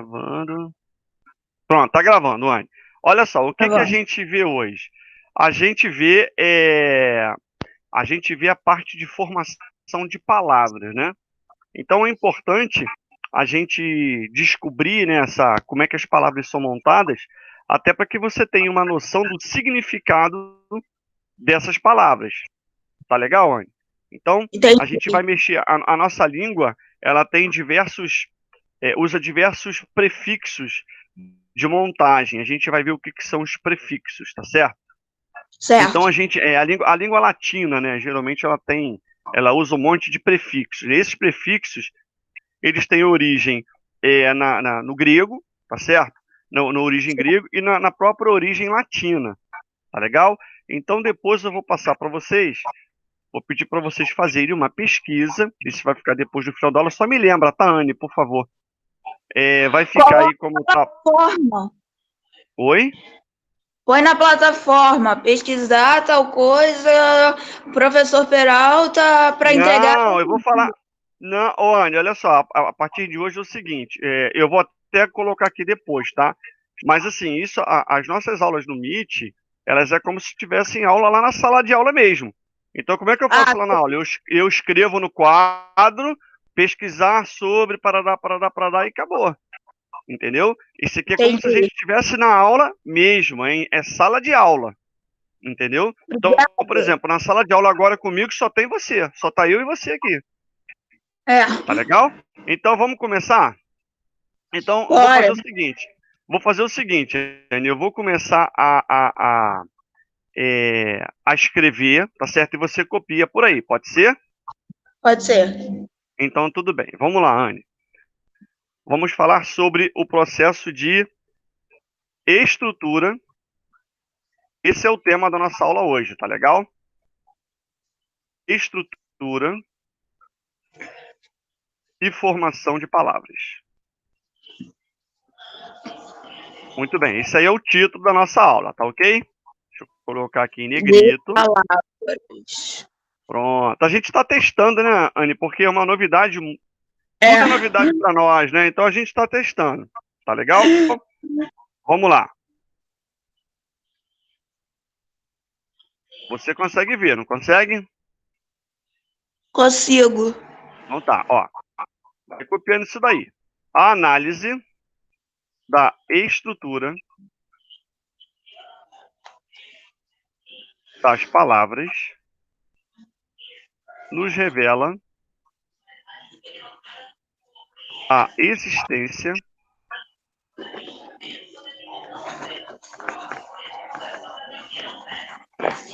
Gravando. Pronto, tá gravando, Anne. Olha só, o Tá que a bom. gente vê hoje? A gente vê, a gente vê a parte de formação de palavras, né? Então é importante a gente descobrir, né, como é que as palavras são montadas, até para que você tenha uma noção do significado dessas palavras. Tá legal, Anne? Então, a gente vai Entendi. mexer. A nossa língua, ela tem usa diversos prefixos de montagem. A gente vai ver o que são os prefixos, tá certo? Então Certo. a língua latina, né? Geralmente ela usa um monte de prefixos. Esses prefixos, eles têm origem no grego, tá certo? Na origem grego e na própria origem latina, tá legal? Então depois eu vou passar para vocês. Vou pedir para vocês fazerem uma pesquisa. Isso vai ficar depois do final da aula. Só me lembra, tá, Anne, por favor? Vai ficar Coloca aí como tá. na plataforma. Oi? Põe na plataforma. Pesquisar tal coisa. Professor Peralta para entregar. Não, eu vou falar. Não, ô, Anny, olha só, a partir de hoje é o seguinte, eu vou até colocar aqui depois, tá? Mas assim, as nossas aulas no Meet, elas é como se tivessem aula lá na sala de aula mesmo. Então, como é que eu Ah, faço lá na aula? Eu escrevo no quadro, pesquisar sobre, parará, parará, parará, e acabou. Entendeu? Isso aqui é como se a gente entendi. estivesse na aula mesmo, hein? É sala de aula. Entendeu? Então, por Obrigada. exemplo, na sala de aula agora comigo só tem você. Só tá eu e você aqui. É. Tá legal? Então vamos começar? Então eu vou fazer Bora. o seguinte. Vou fazer o seguinte, Anny, eu vou começar a escrever, tá certo? E você copia por aí, pode ser? Pode ser. Então tudo bem. Vamos lá, Anny. Vamos falar sobre o processo de estrutura. Esse é o tema da nossa aula hoje, tá legal? Estrutura e formação de palavras. Muito bem, esse aí é o título da nossa aula, tá ok? Deixa eu colocar aqui em De negrito. palavras. Pronto. A gente está testando, né, Anne? Porque é uma novidade, tudo é É. novidade para nós, né? Então a gente está testando. Tá legal? Vamos lá. Você consegue ver, não consegue? Consigo. Então tá, ó. Vai copiando isso daí. A análise da estrutura das palavras nos revela a existência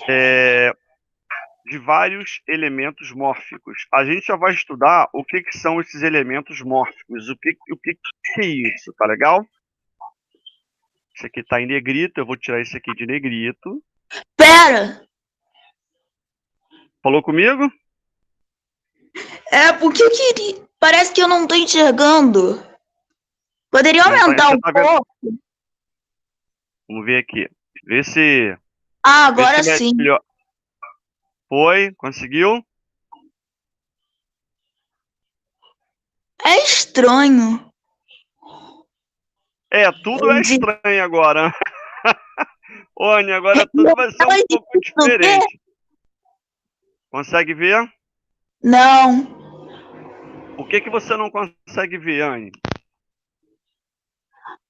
é, de vários elementos mórficos. A gente já vai estudar o que são esses elementos mórficos, o que é isso, tá legal? Esse aqui está em negrito, eu vou tirar esse aqui de negrito. Pera. Falou comigo? É porque eu queria. Parece que eu não tô enxergando. Poderia Não tá, aumentar você um tá vendo? pouco? Vamos ver aqui. Vê se, Ah, vê agora se sim. melhor. Foi, conseguiu? É estranho. Tudo é De estranho agora. Oni, agora tudo vai ser um ela pouco difícil ver? diferente. Consegue ver? Não. O que você não consegue ver, Anne?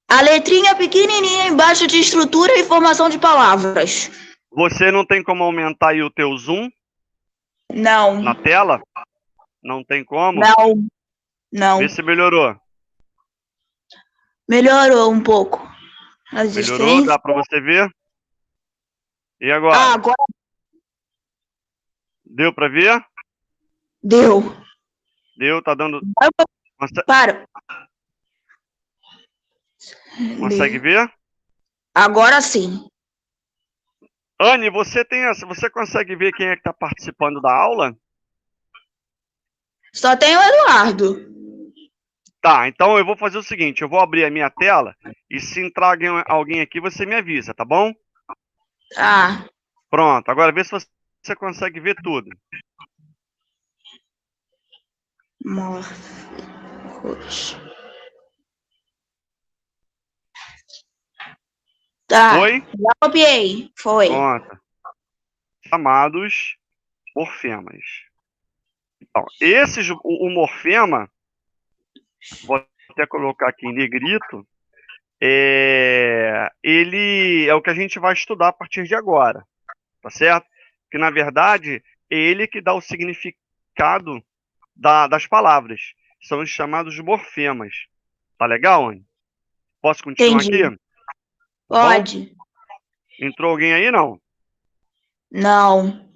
A letrinha pequenininha embaixo de estrutura e formação de palavras. Você não tem como aumentar aí o teu zoom Não. na tela? Não tem como? Não. Vê Não. se melhorou. Melhorou um pouco. A Melhorou? existência. Dá para você ver? E Ah, agora? agora Deu para ver? deu. Deu, tá dando. Para. Consegue ver? Agora sim. Anne, você consegue ver quem é que está participando da aula? Só tem o Eduardo. Tá, então eu vou fazer o seguinte, eu vou abrir a minha tela e se entrar alguém aqui, você me avisa, tá bom? Ah. Pronto, agora vê se você consegue ver tudo. Morfos. Tá, Foi? já copiei. Foi. Pronto. Chamados morfemas. Então, esses, o morfema, vou até colocar aqui em negrito, ele é o que a gente vai estudar a partir de agora, tá certo? Que, na verdade, é ele que dá o significado das palavras. São os chamados morfemas. Tá legal, Anny? Posso continuar Entendi. aqui? Tá bom? Pode. Entrou alguém aí, não? Não.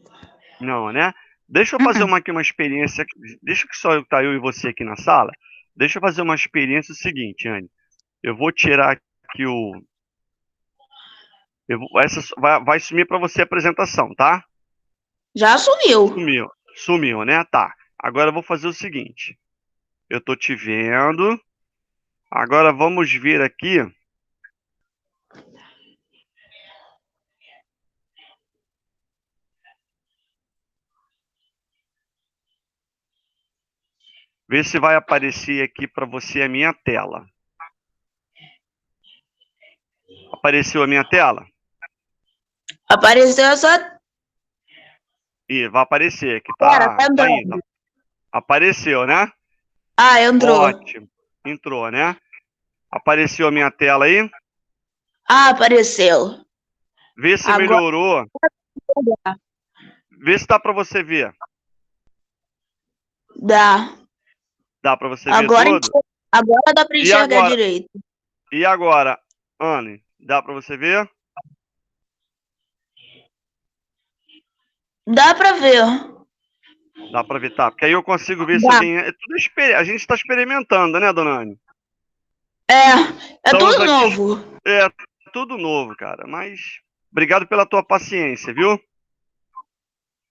Não, né? Deixa eu fazer uma experiência. Deixa que só tá eu e você aqui na sala. Deixa eu fazer uma experiência seguinte, Anny. Eu vou tirar aqui o. Vai sumir para você a apresentação, tá? Já sumiu. Sumiu. Sumiu, né? Tá. Agora eu vou fazer o seguinte. Eu tô te vendo. Agora vamos ver aqui. Ver se vai aparecer aqui para você a minha tela. Apareceu a minha tela? Apareceu só. Ih, vai aparecer aqui, Pera, tá, tá tá andando. indo. Apareceu, né? Ah, entrou. Ótimo. Entrou, né? Apareceu a minha tela aí. Ah, apareceu. Vê se Agora. melhorou. Vê se dá para você ver. Dá. Dá para você ver Agora, todo? agora dá pra E enxergar agora? direito. E agora, Anny, dá para você ver? Dá pra ver. Dá para ver, tá? Porque aí eu consigo ver se Dá. alguém. É tudo a gente está experimentando, né, dona Anny? É Estamos tudo aqui. novo. É tudo novo, cara. Mas obrigado pela tua paciência, viu?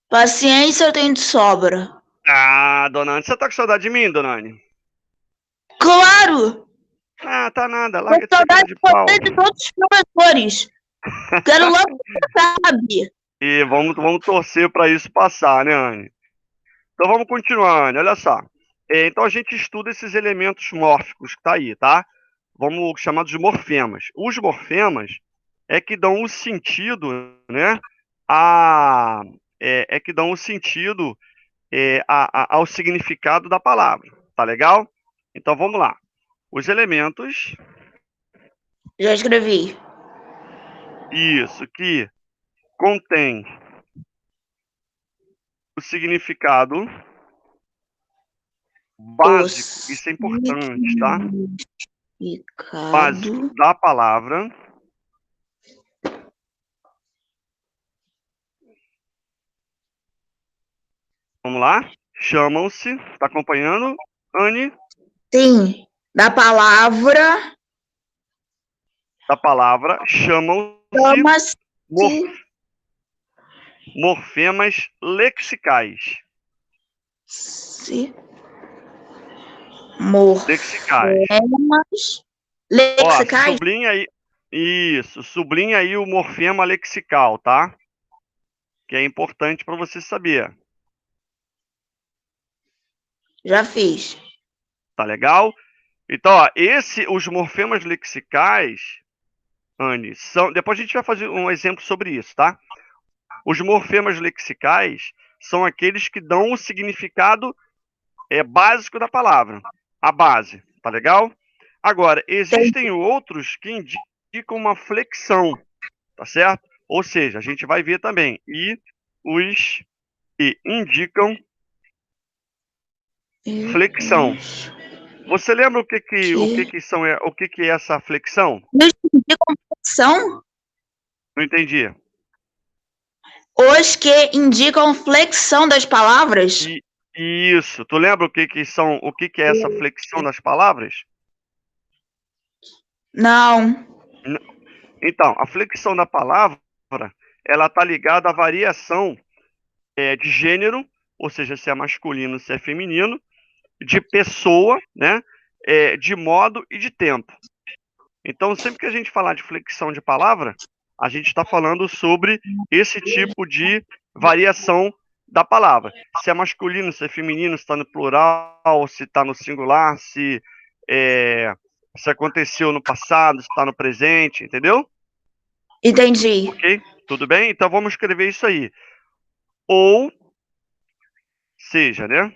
Paciência eu tenho de sobra. Ah, dona Anny, você tá com saudade de mim, dona Anny? Claro! Ah, tá nada. Tô Larga com de ser cara saudade de de pau. você e de todos os professores. Quero logo que você sabe. E vamos torcer para isso passar, né, Anny? Então vamos continuar, Anny. Olha só. Então a gente estuda esses elementos mórficos que tá aí, tá? Vamos chamar de morfemas. Os morfemas é que dão o sentido, né? A, que dão o sentido ao significado da palavra. Tá legal? Então vamos lá. Os elementos, Já escrevi. isso, que contém o significado O básico, isso é importante, tá? Básico significado. da palavra. Vamos lá? Chamam-se, tá acompanhando, Anny? Sim. Da palavra. Da palavra, chamam-se Chama-se. morfemas lexicais. Lexicais. Morfemas. Ó, Lexicais. sublinha aí. Isso, sublinha aí o morfema lexical, tá? Que é importante para você saber. Já fiz. Tá legal? Então, ó, os morfemas lexicais, Anny, são. Depois a gente vai fazer um exemplo sobre isso, tá? Os morfemas lexicais são aqueles que dão o significado básico da palavra, a base, tá legal? Agora, existem outros que indicam uma flexão, tá certo? Ou seja, a gente vai ver também. E os que indicam flexão. Você lembra o que é essa flexão? Indicam flexão? Não entendi. Os que indicam flexão das palavras? Isso. Tu lembra o que é essa flexão das palavras? Não. Então, a flexão da palavra, ela está ligada à variação de gênero, ou seja, se é masculino, se é feminino, de pessoa, né? De modo e de tempo. Então, sempre que a gente falar de flexão de palavra, a gente está falando sobre esse tipo de variação da palavra. Se é masculino, se é feminino, se está no plural, se está no singular, se aconteceu no passado, se está no presente, entendeu? Entendi. Ok? Tudo bem? Então vamos escrever isso aí. Ou seja, né?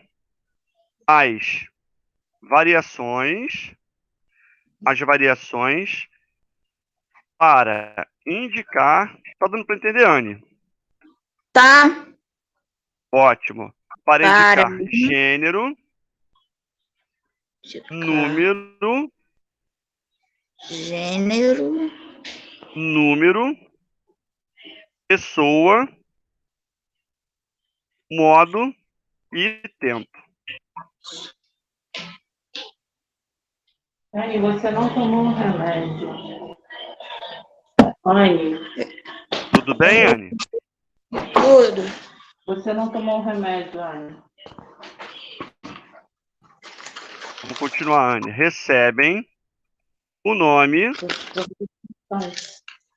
As variações para indicar. Tá dando para entender, Anne? Tá. Ótimo. Para Para indicar gênero, indicar gênero, número, pessoa, modo e tempo. Anne, você não tomou um remédio. Anne, Tudo bem, Anne? tudo. você não tomou um remédio, Anne. Vamos continuar, Anne. Recebem o nome.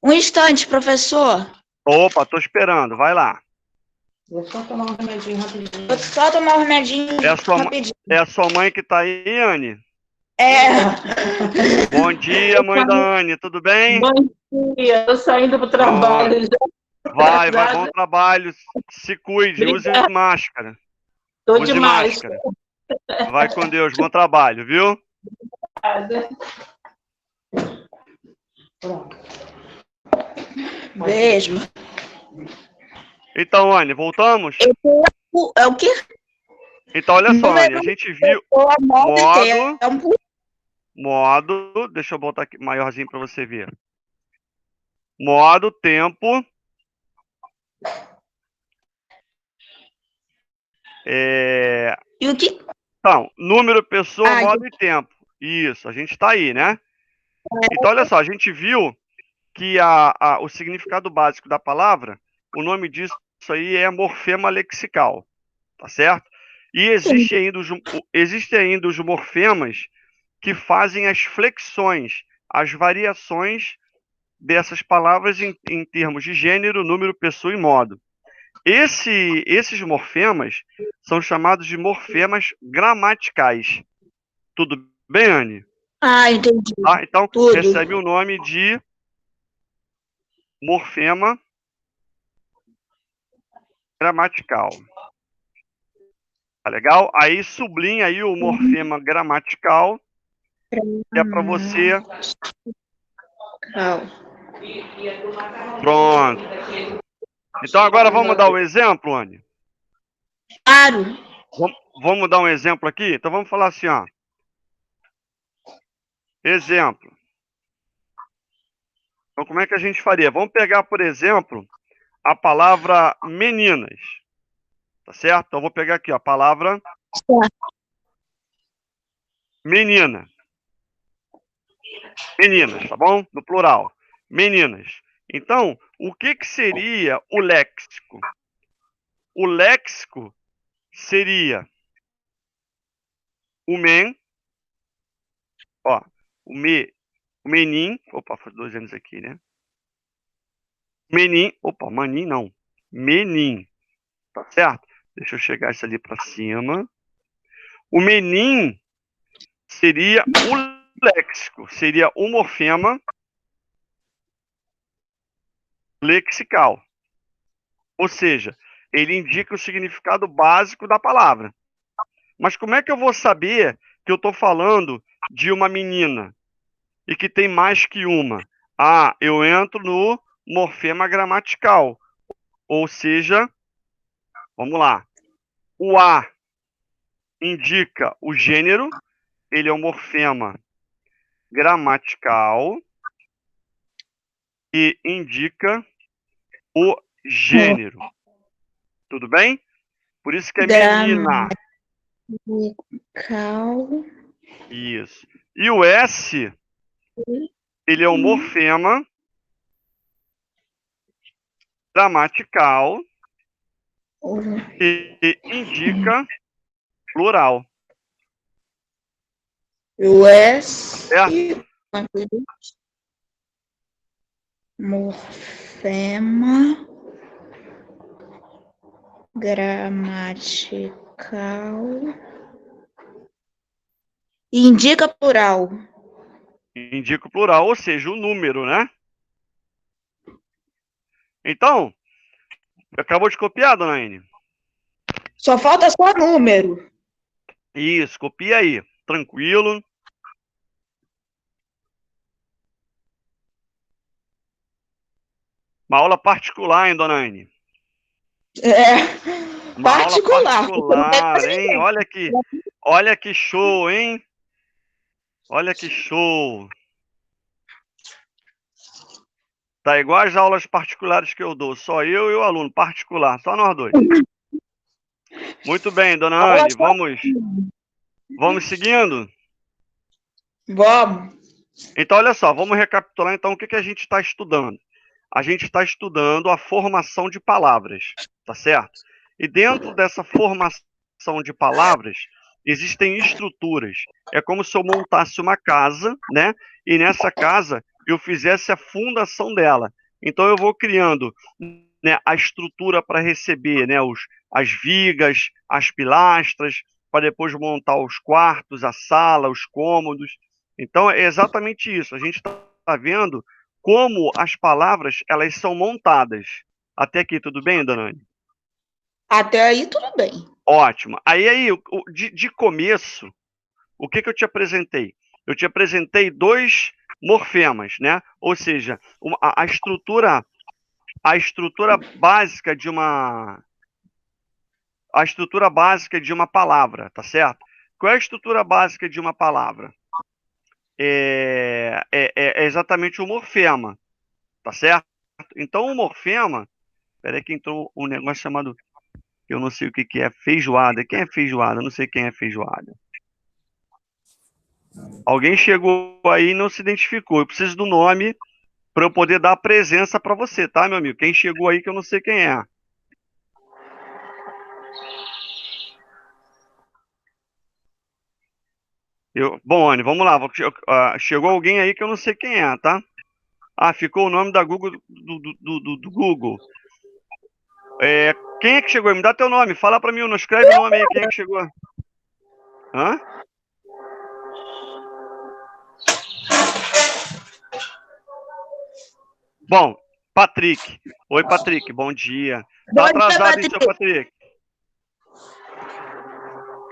Um instante, professor. Opa, tô esperando. Vai lá. Vou só tomar um remedinho rapidinho. Vou só tomar um remedinho rapidinho. É a sua mãe que tá aí, Anne? É. Bom dia, mãe da Anne. Tudo bem? Bom dia, tô saindo pro trabalho já. Vai, bom trabalho. Se cuide, use Obrigada. máscara. Tô Use demais. máscara. Vai com Deus, bom trabalho, viu? Pronto. Beijo. Então, Anne, voltamos? É o quê? Então, olha só, Anne, a Número, gente viu pessoa, modo e tempo. deixa eu botar aqui maiorzinho para você ver. Modo, tempo, E o que? então, número, pessoa, Ah, modo e tempo. Isso, a gente está aí, né? Então, olha só, a gente viu que o significado básico da palavra, o nome disso aí é morfema lexical, tá certo? E existem ainda os morfemas que fazem as flexões, as variações dessas palavras em termos de gênero, número, pessoa e modo. Esses morfemas são chamados de morfemas gramaticais. Tudo bem, Anne? entendi. Tá? Então, Tudo. recebe o nome de morfema gramatical. Tá legal? Aí sublinha aí o morfema gramatical, que é para você. Pronto. Então agora vamos dar o exemplo, Anne? Claro. Vamos dar um exemplo aqui? Então vamos falar assim, ó. Exemplo. Então como é que a gente faria? Vamos pegar, por exemplo, a palavra meninas. Tá certo? Então eu vou pegar aqui, ó, a palavra menina. Meninas, tá bom? No plural. Meninas. Então, o que seria o léxico? O léxico seria o men, ó, o menin, opa, foi 2 anos aqui, né? Menin, opa, manin não, menin, tá certo? Deixa eu chegar isso ali para cima. O menin seria o léxico, seria o morfema lexical. Ou seja, ele indica o significado básico da palavra. Mas como é que eu vou saber que eu estou falando de uma menina e que tem mais que uma? Ah, eu entro no morfema gramatical. Ou seja, vamos lá. O A indica o gênero, ele é um morfema gramatical e indica o gênero. Tudo bem? Por isso que é menina. Isso. E o S, ele é um morfema gramatical e indica plural. O S. Certo? Morfema gramatical. Indica plural. Indica o plural, ou seja, o número, né? Então, acabou de copiar, dona Aine? Só falta só número. Isso, copia aí. Tranquilo. Uma aula particular, hein, dona Aine? Uma aula Particular. Porque não tem particular, quase hein? ninguém. Olha que show, hein? Olha que show. Tá igual as aulas particulares que eu dou. Só eu e o aluno particular. Só nós dois. Muito bem, dona Aula Anne. só. Vamos seguindo? Vamos. Então, olha só. Vamos recapitular, então, o que a gente está estudando. A gente está estudando a formação de palavras. Tá certo? E dentro dessa formação de palavras, existem estruturas. É como se eu montasse uma casa, né? E nessa casa eu fizesse a fundação dela. Então eu vou criando, né, a estrutura para receber, né, as vigas, as pilastras, para depois montar os quartos, a sala, os cômodos. Então é exatamente isso. A gente está vendo como as palavras elas são montadas. Até aqui, tudo bem, dona Anne? Até aí tudo bem. Ótimo. Aí de começo, o que eu te apresentei? Eu te apresentei dois morfemas, né? Ou seja, a estrutura básica de uma palavra, tá certo? Qual é a estrutura básica de uma palavra? É exatamente o morfema, tá certo? Então, o morfema, peraí que entrou um negócio chamado, eu não sei o que é, feijoada. Quem é feijoada? Eu não sei quem é feijoada. Alguém chegou aí e não se identificou. Eu preciso do nome para eu poder dar a presença para você, tá, meu amigo? Quem chegou aí que eu não sei quem é. Bom, Anny, vamos lá. Chegou alguém aí que eu não sei quem é, tá? Ah, ficou o nome da Google do Google. Quem é que chegou aí? Me dá teu nome. Fala para mim, não escreve o nome aí. Quem é que chegou? Hã? Bom, Patrick. Oi, Patrick. Bom dia. Tá Bom dia, atrasado, hein, seu Patrick. Patrick?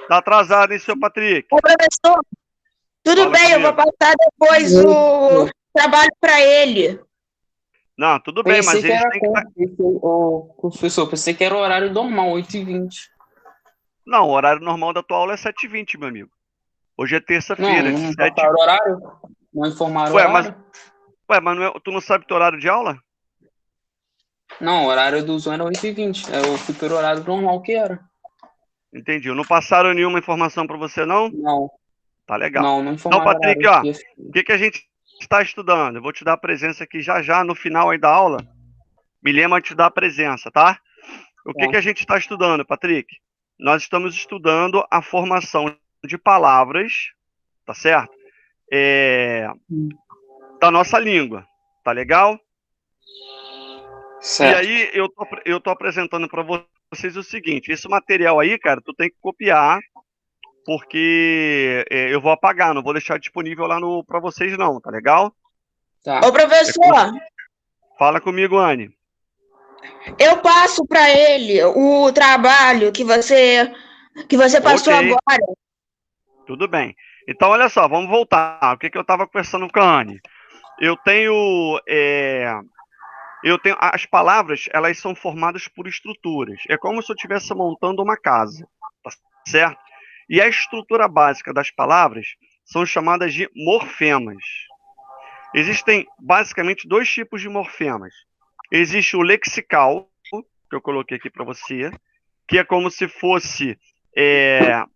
Tá atrasado, hein, seu Patrick? Ô, professor, tudo Fala bem, eu vou comigo. passar depois o trabalho para ele. Não, tudo bem, Pensei mas que eles era têm que estar. professor, pensei que era o horário normal, 8h20. Não, o horário normal da tua aula é 7h20, meu amigo. Hoje é Não, terça-feira, de não 7. passaram o horário? Não informaram o Ué, mas, horário? tu não sabe teu horário de aula? Não, o horário do Zoom era 8h20. Eu fui pelo horário normal que era. Entendi. Não passaram nenhuma informação para você, não? Não, Tá legal. não Então, informaram o Patrick, horário. ó, o que a gente está estudando? Eu vou te dar a presença aqui já já, no final aí da aula. Me lembra de te dar a presença, tá? O que a gente está estudando, Patrick? Nós estamos estudando a formação de palavras, tá certo? Da nossa língua, tá legal? E Certo. aí eu tô apresentando para vocês o seguinte: esse material aí, cara, tu tem que copiar, porque eu vou apagar, não vou deixar disponível lá no para vocês não, tá legal? Tá. Ô, professor, Fala comigo, Anne. eu passo para ele o trabalho que você passou Ok, agora. tudo bem. Então, olha só, vamos voltar. O que eu estava conversando com a Anne? Eu tenho as palavras, elas são formadas por estruturas. É como se eu estivesse montando uma casa, tá certo? E a estrutura básica das palavras são chamadas de morfemas. Existem basicamente dois tipos de morfemas. Existe o lexical, que eu coloquei aqui para você, que é como se fosse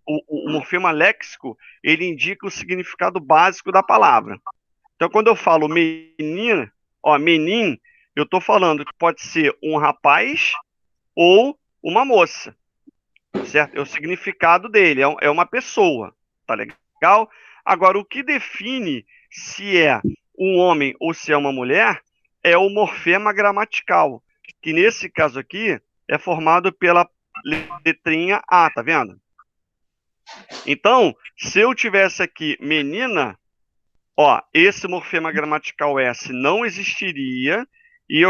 o morfema léxico, ele indica o significado básico da palavra. Então, quando eu falo menina, menin, eu estou falando que pode ser um rapaz ou uma moça, certo? É o significado dele, é uma pessoa, tá legal? Agora, o que define se é um homem ou se é uma mulher é o morfema gramatical, que nesse caso aqui é formado pela letrinha A, tá vendo? Então, se eu tivesse aqui menina, esse morfema gramatical S não existiria, e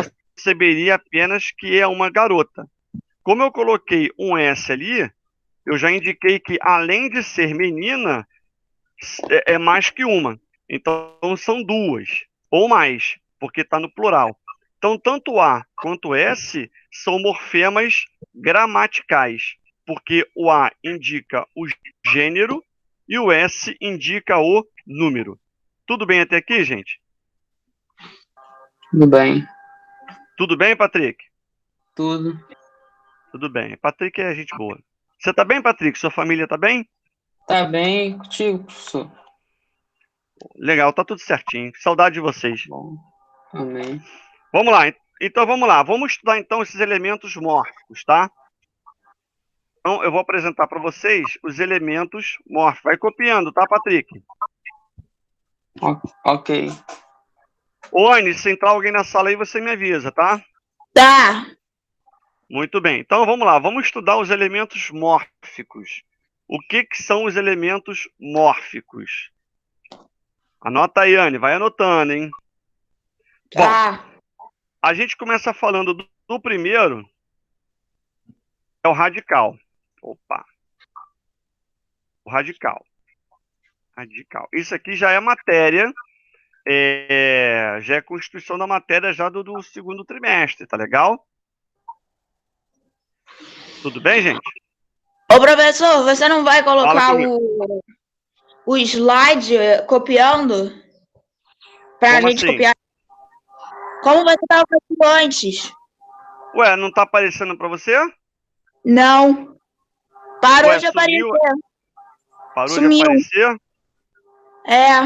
perceberia apenas que é uma garota. Como eu coloquei um S ali, eu já indiquei que, além de ser menina, é mais que uma. Então, são duas, ou mais, porque está no plural. Então, tanto A quanto S são morfemas gramaticais, porque o A indica o gênero e o S indica o número. Tudo bem até aqui, gente? Tudo bem. Tudo bem, Patrick? Tudo. Tudo bem. Patrick é gente boa. Você tá bem, Patrick? Sua família tá bem? Tá bem contigo, professor? Legal, tá tudo certinho. Saudade de vocês. Bom. Amém. Vamos lá. Então vamos lá. Vamos estudar então esses elementos mórficos, tá? Então eu vou apresentar para vocês os elementos mórficos. Vai copiando, tá, Patrick? Ok. Ô, Anne, se entrar alguém na sala aí, você me avisa, tá? Tá. Muito bem. Então vamos lá. Vamos estudar os elementos mórficos. O que são os elementos mórficos? Anota aí, Anne. Vai anotando, hein? Bom, Tá. a gente começa falando do primeiro, é o radical. Opa. O radical. Radical. Isso aqui já é matéria, já é constituição da matéria já do segundo trimestre, tá legal? Tudo bem, gente? Ô, professor, você não vai Fala colocar comigo. o slide copiando? Pra Como gente assim? copiar? Como você estava fazendo antes? Ué, não tá aparecendo para você? Não. Parou Ué, de aparecer. sumiu? Parou de Sumiu. aparecer? É.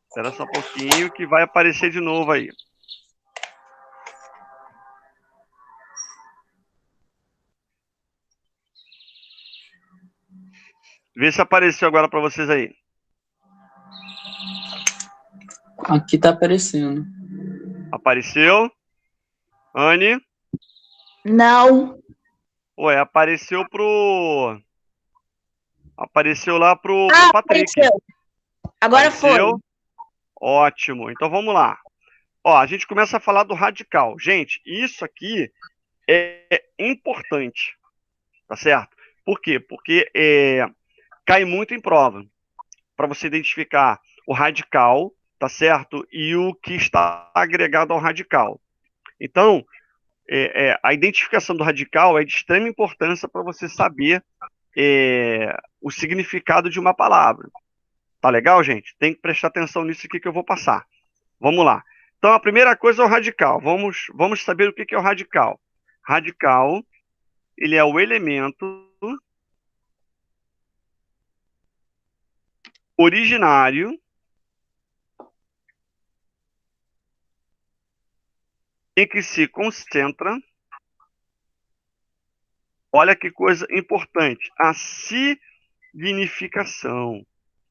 Espera só um pouquinho que vai aparecer de novo aí. Vê se apareceu agora para vocês aí. Aqui tá aparecendo. Apareceu? Anne? Não. Ué, apareceu pro... Apareceu lá pro Patrick. Apareceu. Agora Apareceu? foi. Ótimo. Então vamos lá. Ó, a gente começa a falar do radical. Gente, isso aqui é importante, tá certo? Por quê? Porque cai muito em prova para você identificar o radical, tá certo? E o que está agregado ao radical. Então, a identificação do radical é de extrema importância para você saber o significado de uma palavra. Tá legal, gente? Tem que prestar atenção nisso aqui que eu vou passar. Vamos lá. Então, a primeira coisa é o radical. Vamos saber o que é o radical. Radical, ele é o elemento originário em que se concentra, olha que coisa importante, a significação,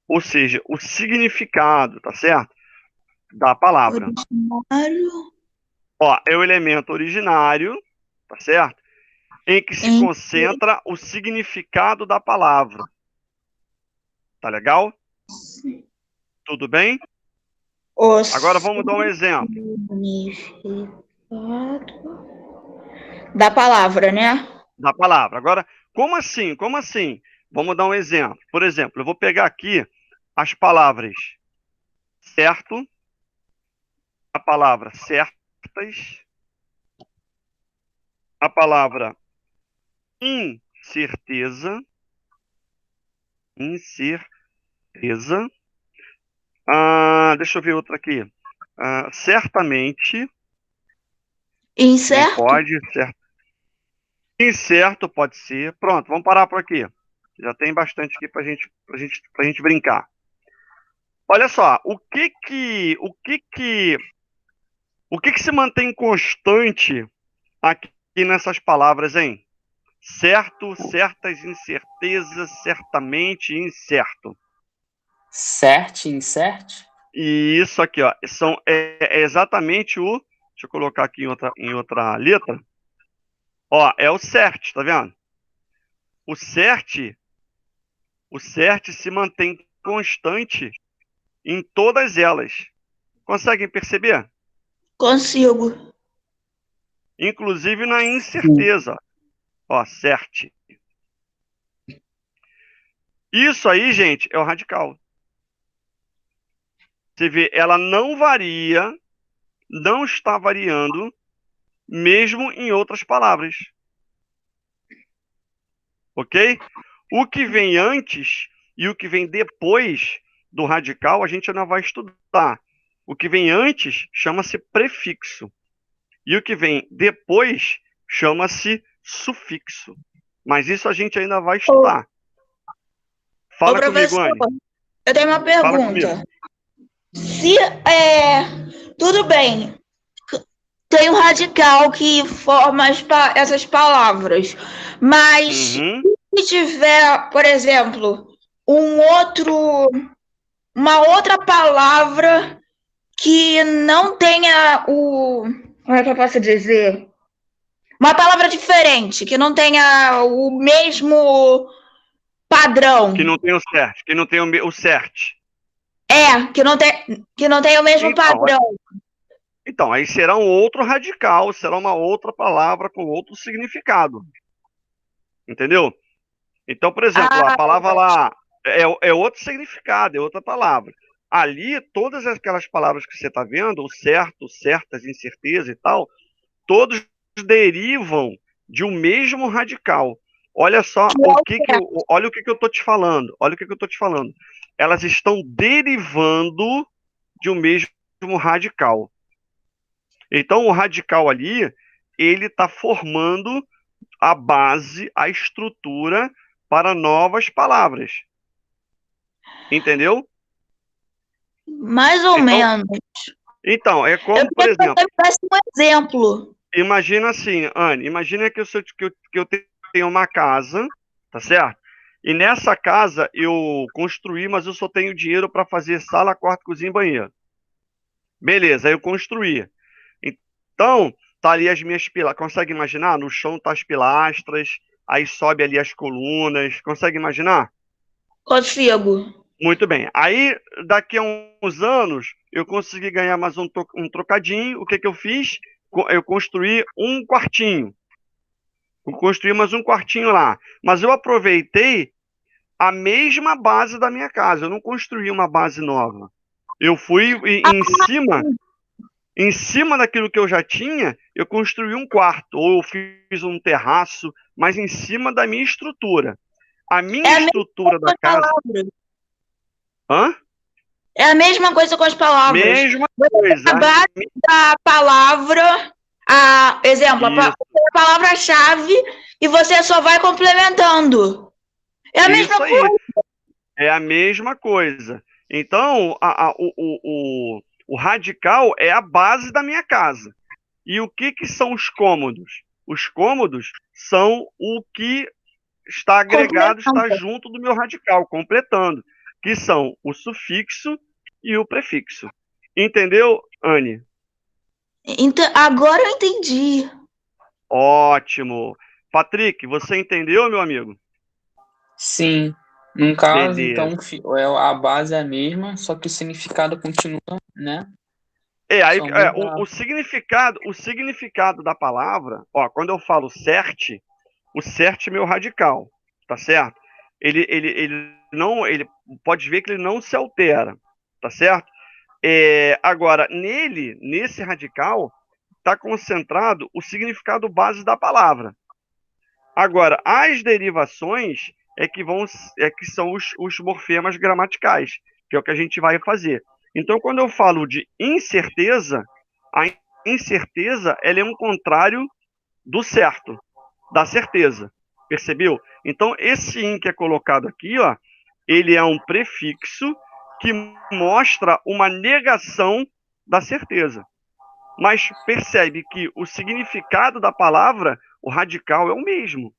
ou seja, o significado, tá certo? Da palavra. Originário. Ó, é o elemento originário, tá certo? Em que se concentra o significado da palavra. Tá legal? Tudo bem? Agora vamos dar um exemplo. Significado da palavra, né? Da palavra. Agora, como assim? Como assim? Vamos dar um exemplo. Por exemplo, eu vou pegar aqui as palavras certo, a palavra certas, a palavra incerteza, deixa eu ver outra aqui. Certamente, Incerto? pode, certo. Incerto pode ser. Pronto, vamos parar por aqui. Já tem bastante aqui pra gente brincar. Olha só, o que se mantém constante aqui nessas palavras, hein? Certo, certas, incertezas, certamente, incerto. Cert, insert? E isso aqui, ó, é exatamente o... Deixa eu colocar aqui em outra letra. Ó, é o cert, tá vendo? O cert se mantém constante em todas elas. Conseguem perceber? Consigo. inclusive na incerteza. Ó, certe. Isso aí, gente, é o radical. Você vê, ela não varia, não está variando, mesmo em outras palavras. Ok? O que vem antes e o que vem depois do radical, a gente ainda vai estudar. O que vem antes chama-se prefixo. E o que vem depois chama-se sufixo. Mas isso a gente ainda vai estudar. Fala comigo, professor, Anne. eu tenho uma Fala pergunta. comigo. Se tudo bem, tem um radical que forma essas palavras, mas Uhum. se tiver, por exemplo, uma outra palavra que não tenha como é que eu posso dizer? Uma palavra diferente, que não tenha o mesmo padrão. Que não tem o cert, que não tem o cert. Que não tem o mesmo Então, padrão. Então, aí será um outro radical, será uma outra palavra com outro significado. Entendeu? Então, por exemplo, a palavra lá é outro significado, é outra palavra. Ali, todas aquelas palavras que você está vendo, o certo, certas, incerteza e tal, todos derivam de um mesmo radical. Olha só olha o que eu estou te falando. Olha o que eu estou te falando. Elas estão derivando de um mesmo radical. Então, o radical ali, ele está formando a base, a estrutura para novas palavras. Entendeu? Mais ou menos. Então, é como, por queria exemplo, que você desse um exemplo. imagina assim, Anne, imagina que eu tenho uma casa, tá certo? E nessa casa eu construí, mas eu só tenho dinheiro para fazer sala, quarto, cozinha e banheiro. Beleza, aí eu construí. Então, tá ali as minhas pilastras. Consegue imaginar? No chão tá as pilastras, aí sobe ali as colunas. Consegue imaginar? Consigo. Muito bem. Aí, daqui a uns anos, eu consegui ganhar mais um trocadinho. O que que eu fiz? Eu construí um quartinho. Eu construí mais um quartinho lá. Mas eu aproveitei a mesma base da minha casa. Eu não construí uma base nova. Eu fui em cima daquilo que eu já tinha, eu construí um quarto, ou eu fiz um terraço, mas em cima da minha estrutura. A minha estrutura da casa. Hã? É a mesma coisa com as palavras. Mesma coisa. A base da palavra, exemplo, a palavra-chave, e você só vai complementando. É a mesma coisa. É a mesma coisa. Então, o radical é a base da minha casa. E o que são os cômodos? Os cômodos são o que está agregado, está junto do meu radical, completando, que são o sufixo e o prefixo. Entendeu, Anne? Então, agora eu entendi. Ótimo. Patrick, você entendeu, meu amigo? Sim. No caso, Beleza. então, a base é a mesma, só que o significado continua, né? O significado da palavra, ó, quando eu falo cert, o cert é meu radical, tá certo? Ele pode ver que ele não se altera, tá certo? Agora, nesse radical, está concentrado o significado base da palavra. Agora, as derivações é que são os morfemas gramaticais, que é o que a gente vai fazer. Então, quando eu falo de incerteza, a incerteza ela é um contrário do certo, da certeza. Percebeu? Então, esse in que é colocado aqui, ó, ele é um prefixo que mostra uma negação da certeza. Mas percebe que o significado da palavra, o radical, é o mesmo.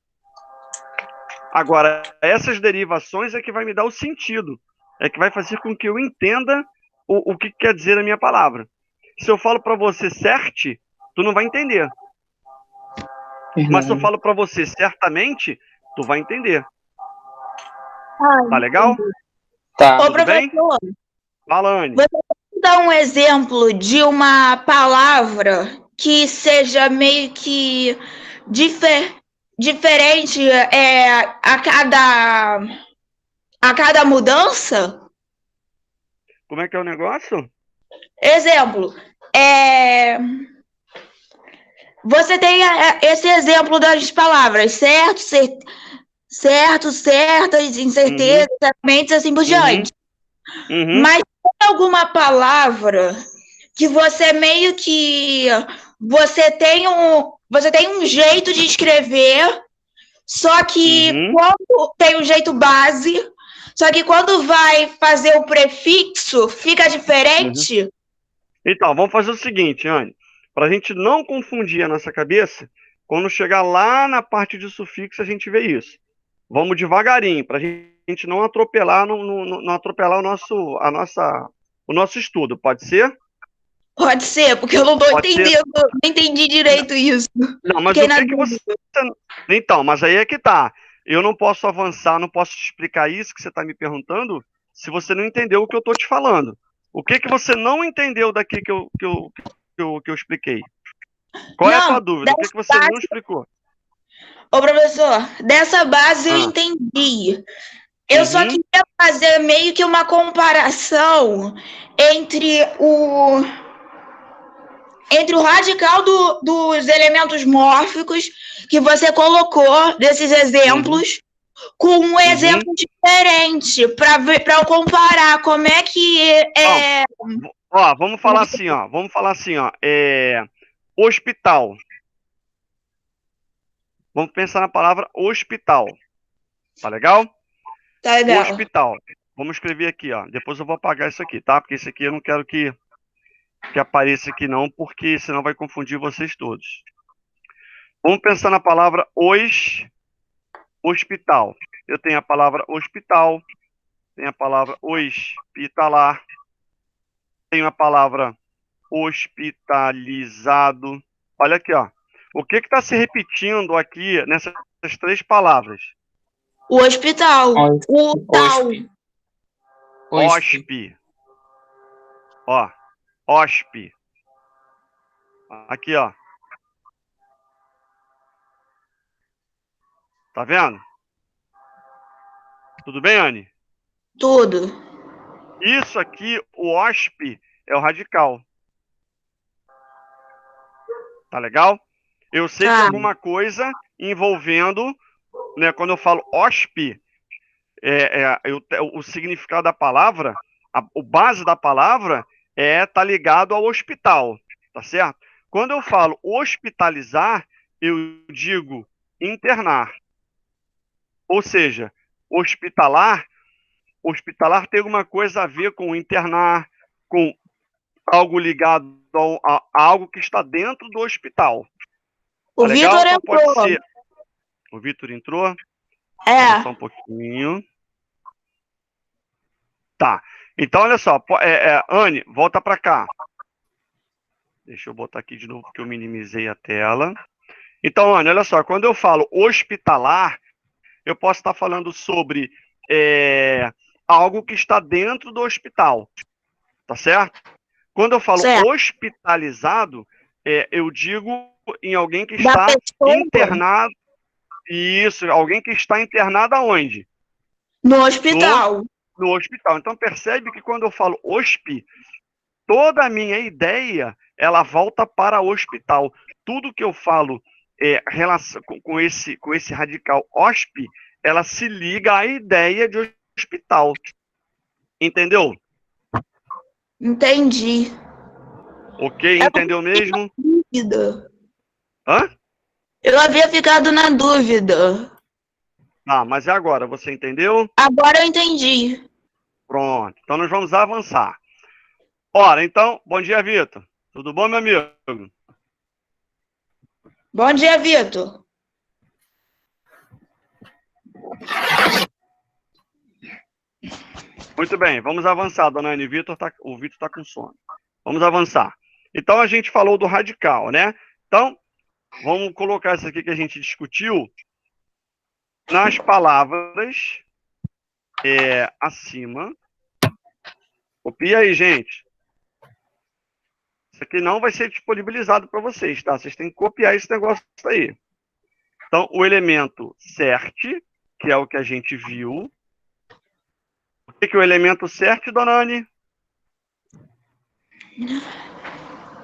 Agora, essas derivações é que vai me dar o sentido, é que vai fazer com que eu entenda o que quer dizer a minha palavra. Se eu falo para você certe, tu não vai entender. Mas se eu falo para você certamente, tu vai entender. Tá legal? Tá. Ô, professor, Fala, Anne. você pode dar um exemplo de uma palavra que seja meio que diferente a cada mudança? Como é que é o negócio? Exemplo, você tem esse exemplo das palavras certo, certo, certas, incerteza, certamente, assim por diante. Mas tem alguma palavra que você meio que você tem um jeito de escrever, só que quando tem um jeito base, só que quando vai fazer o prefixo, fica diferente? Então, vamos fazer o seguinte, Anne. Para a gente não confundir a nossa cabeça, quando chegar lá na parte de sufixo, a gente vê isso. Vamos devagarinho, para a gente não atropelar, não atropelar o nosso estudo. Pode ser? Pode ser, porque eu não estou Pode ser. entendendo, não entendi direito isso. Não, mas Fiquei o na que você. dúvida. Então, mas aí é que tá. Eu não posso avançar, não posso te explicar isso que você está me perguntando, se você não entendeu o que eu estou te falando. O que você não entendeu daqui que eu expliquei? Qual é a tua Não, dúvida? O que você não explicou? ô professor, dessa base eu Ah, entendi. Eu só uhum, queria fazer meio que uma comparação entre o radical dos elementos mórficos que você colocou, desses uhum, exemplos, com um uhum. exemplo diferente, para eu comparar como é que Ó, é. ó, vamos falar assim, ó. Vamos falar assim, ó. Hospital. Vamos pensar na palavra hospital. Tá legal? Tá legal. Hospital. Vamos escrever aqui, ó. Depois eu vou apagar isso aqui, tá? Porque isso aqui eu não quero que apareça aqui não, porque senão vai confundir vocês todos. Vamos pensar na palavra hospital. Eu tenho a palavra hospital, tenho a palavra hospitalar, tenho a palavra hospitalizado. Olha aqui, ó. O que está se repetindo aqui nessas três palavras? O hospital. O tal. Hosp. Ó. Hosp. Aqui, ó. Tá vendo? Tudo bem, Anne? Tudo. Isso aqui, o hosp, é o radical. Tá legal? Eu sei que é Tá. alguma coisa envolvendo, né, quando eu falo hosp, o significado da palavra, o base da palavra tá ligado ao hospital, tá certo? Quando eu falo hospitalizar, eu digo internar. Ou seja, hospitalar tem alguma coisa a ver com internar, com algo ligado a algo que está dentro do hospital. O Tá legal? Vitor Então pode entrou. ser. O Vitor entrou? Espera só É. um pouquinho. Tá. Então, olha só. Anne, volta para cá. Deixa eu botar aqui de novo, porque eu minimizei a tela. Então, Anne, olha só. Quando eu falo hospitalar, eu posso estar falando sobre algo que está dentro do hospital. Tá certo? Quando eu falo Certo. hospitalizado, eu digo em alguém que Da está pessoa internado. Isso, alguém que está internado aonde? no hospital. No hospital. Então percebe que quando eu falo hosp, toda a minha ideia ela volta para o hospital. Tudo que eu falo com esse radical hosp, ela se liga à ideia de hospital. Entendeu? Entendi. Ok, entendeu mesmo? Dúvida. Hã? Eu havia ficado na dúvida. Ah, mas é agora, você entendeu? Agora eu entendi. Pronto, então nós vamos avançar. Ora, então, bom dia, Vitor. Tudo bom, meu amigo? Bom dia, Vitor. Muito bem, vamos avançar, dona Anne. O Vitor está com sono. Vamos avançar. Então, a gente falou do radical, né? Então, vamos colocar isso aqui que a gente discutiu nas palavras acima. Copia aí, gente. Isso aqui não vai ser disponibilizado para vocês, tá? Vocês têm que copiar esse negócio aí. Então, o elemento cert, que é o que a gente viu. O que é o elemento cert, dona Anne?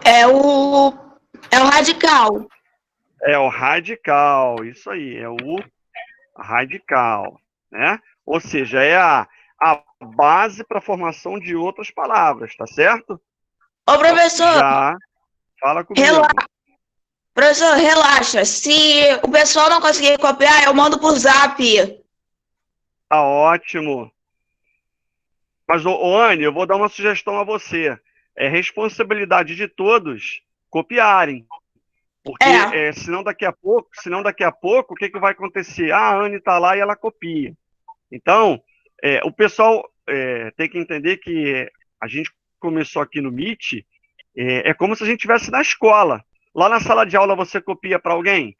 É o radical. É o radical, isso aí, é o radical, né? Ou seja, é a base para a formação de outras palavras, tá certo? Ô, professor, Já fala comigo. professor, relaxa. Se o pessoal não conseguir copiar, eu mando por zap. Tá ótimo. Mas, Anne, eu vou dar uma sugestão a você. É responsabilidade de todos copiarem. Porque senão daqui a pouco, o que vai acontecer? Ah, a Anne está lá e ela copia. Então, o pessoal tem que entender que a gente começou aqui no Meet, é como se a gente estivesse na escola. Lá na sala de aula você copia para alguém?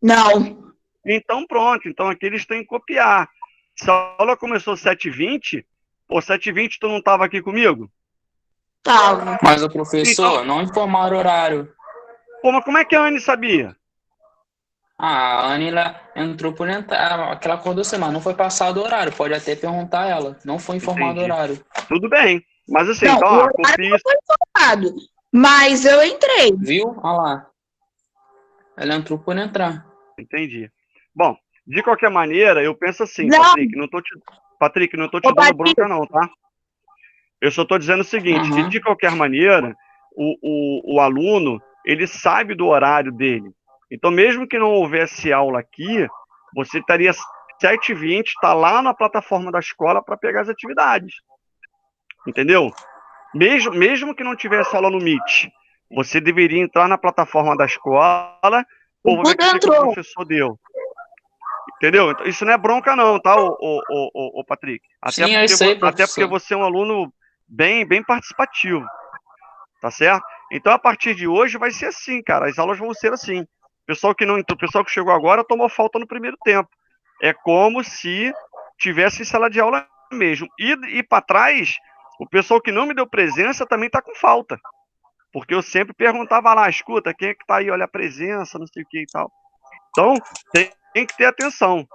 Não. Então pronto, então aqui eles têm que copiar. Se a aula começou 7h20, pô, 7h20 tu não estava aqui comigo? Tava. Mas o professor Então, não informaram o horário. pô, mas como é que a Anne sabia? A Anne ela entrou por entrar, aquela acordou semana, não foi passado o horário, pode até perguntar a ela, não foi informado o Entendi. horário. Tudo bem. Mas assim, Não, então, o ó, horário copia não foi informado, mas eu entrei. Viu? Olha lá. Ela entrou por entrar. Entendi. Bom, de qualquer maneira, eu penso assim, Não, Patrick, não tô te ô, dando Patrick, bronca não, tá? Eu só tô dizendo o seguinte, que Uhum. de qualquer maneira, o aluno, ele sabe do horário dele. Então, mesmo que não houvesse aula aqui, você estaria 7h20, tá lá na plataforma da escola para pegar as atividades. Entendeu? Mesmo que não tivesse aula no Meet, você deveria entrar na plataforma da escola, pô, vou ver o tudo que o entrou. professor deu. Entendeu? Então, isso não é bronca não, tá, ô Patrick? Sim, eu sei, Até porque professor. você é um aluno bem participativo, tá certo? Então, a partir de hoje vai ser assim, cara, as aulas vão ser assim. O pessoal que chegou agora tomou falta no primeiro tempo. É como se tivesse em sala de aula mesmo. E para trás, o pessoal que não me deu presença também tá com falta. Porque eu sempre perguntava lá, escuta, quem é que tá aí, olha a presença, não sei o que e tal. Então, tem que ter atenção.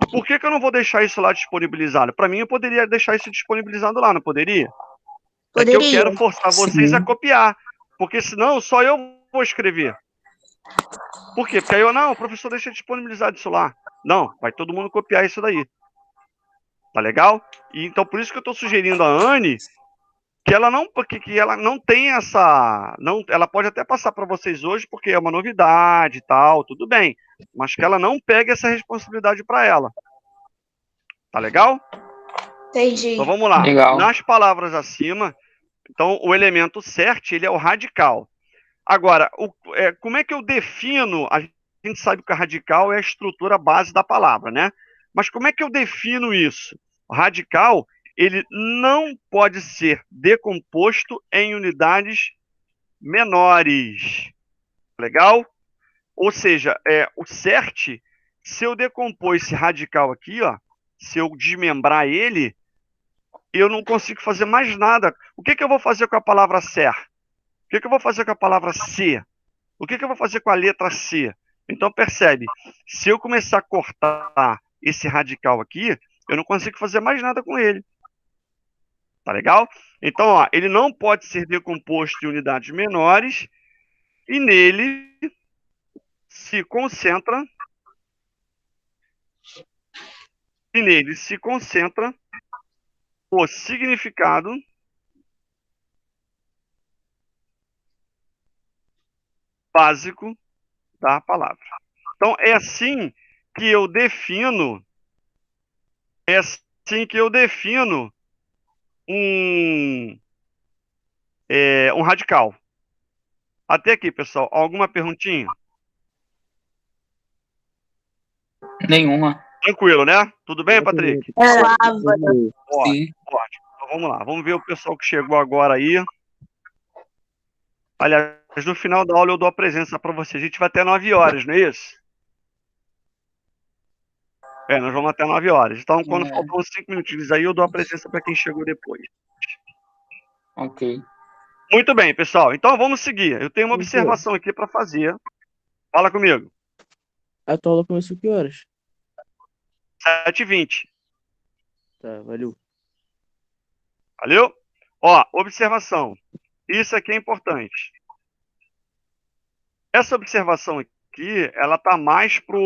E por que eu não vou deixar isso lá disponibilizado? Para mim, eu poderia deixar isso disponibilizado lá, não poderia? É que eu Poderia. quero forçar vocês a Sim. copiar. Porque senão só eu vou escrever. Por quê? Porque aí o professor deixa disponibilizado isso lá. Não, vai todo mundo copiar isso daí. Tá legal? E então por isso que eu estou sugerindo a Anne que ela não tem essa, não, ela pode até passar para vocês hoje porque é uma novidade e tal, tudo bem, mas que ela não pegue essa responsabilidade para ela. Tá legal? Entendi. Então vamos lá. Legal. Nas palavras acima, então o elemento cert, ele é o radical. Agora, como é que eu defino? A gente sabe que o radical é a estrutura base da palavra, né? Mas como é que eu defino isso? O radical, ele não pode ser decomposto em unidades menores. Legal? Ou seja, o cert, se eu decompor esse radical aqui, ó, se eu desmembrar ele, eu não consigo fazer mais nada. O que eu vou fazer com a palavra ser? O que eu vou fazer com a palavra ser? O que eu vou fazer com a letra C? Então, percebe, se eu começar a cortar esse radical aqui, eu não consigo fazer mais nada com ele. Tá legal? Então, ó, ele não pode ser decomposto em unidades menores e nele se concentra o significado básico da palavra. Então, é assim que eu defino um, um radical. Até aqui, pessoal. Alguma perguntinha? Nenhuma. Tranquilo, né? Tudo bem, Patrick? Palavra. Sim. Ótimo. Então vamos lá. Vamos ver o pessoal que chegou agora aí. Aliás, no final da aula eu dou a presença para você. A gente vai até 9 horas, não é isso? Nós vamos até 9 horas. Então, quando faltam uns 5 minutinhos aí, eu dou a presença para quem chegou depois. Ok. Muito bem, pessoal. Então vamos seguir. Eu tenho uma Professor, observação aqui para fazer. Fala comigo. a tua aula começou que horas? 7h20. Tá, valeu. Valeu? Ó, observação. Isso aqui é importante. Essa observação aqui, ela tá mais para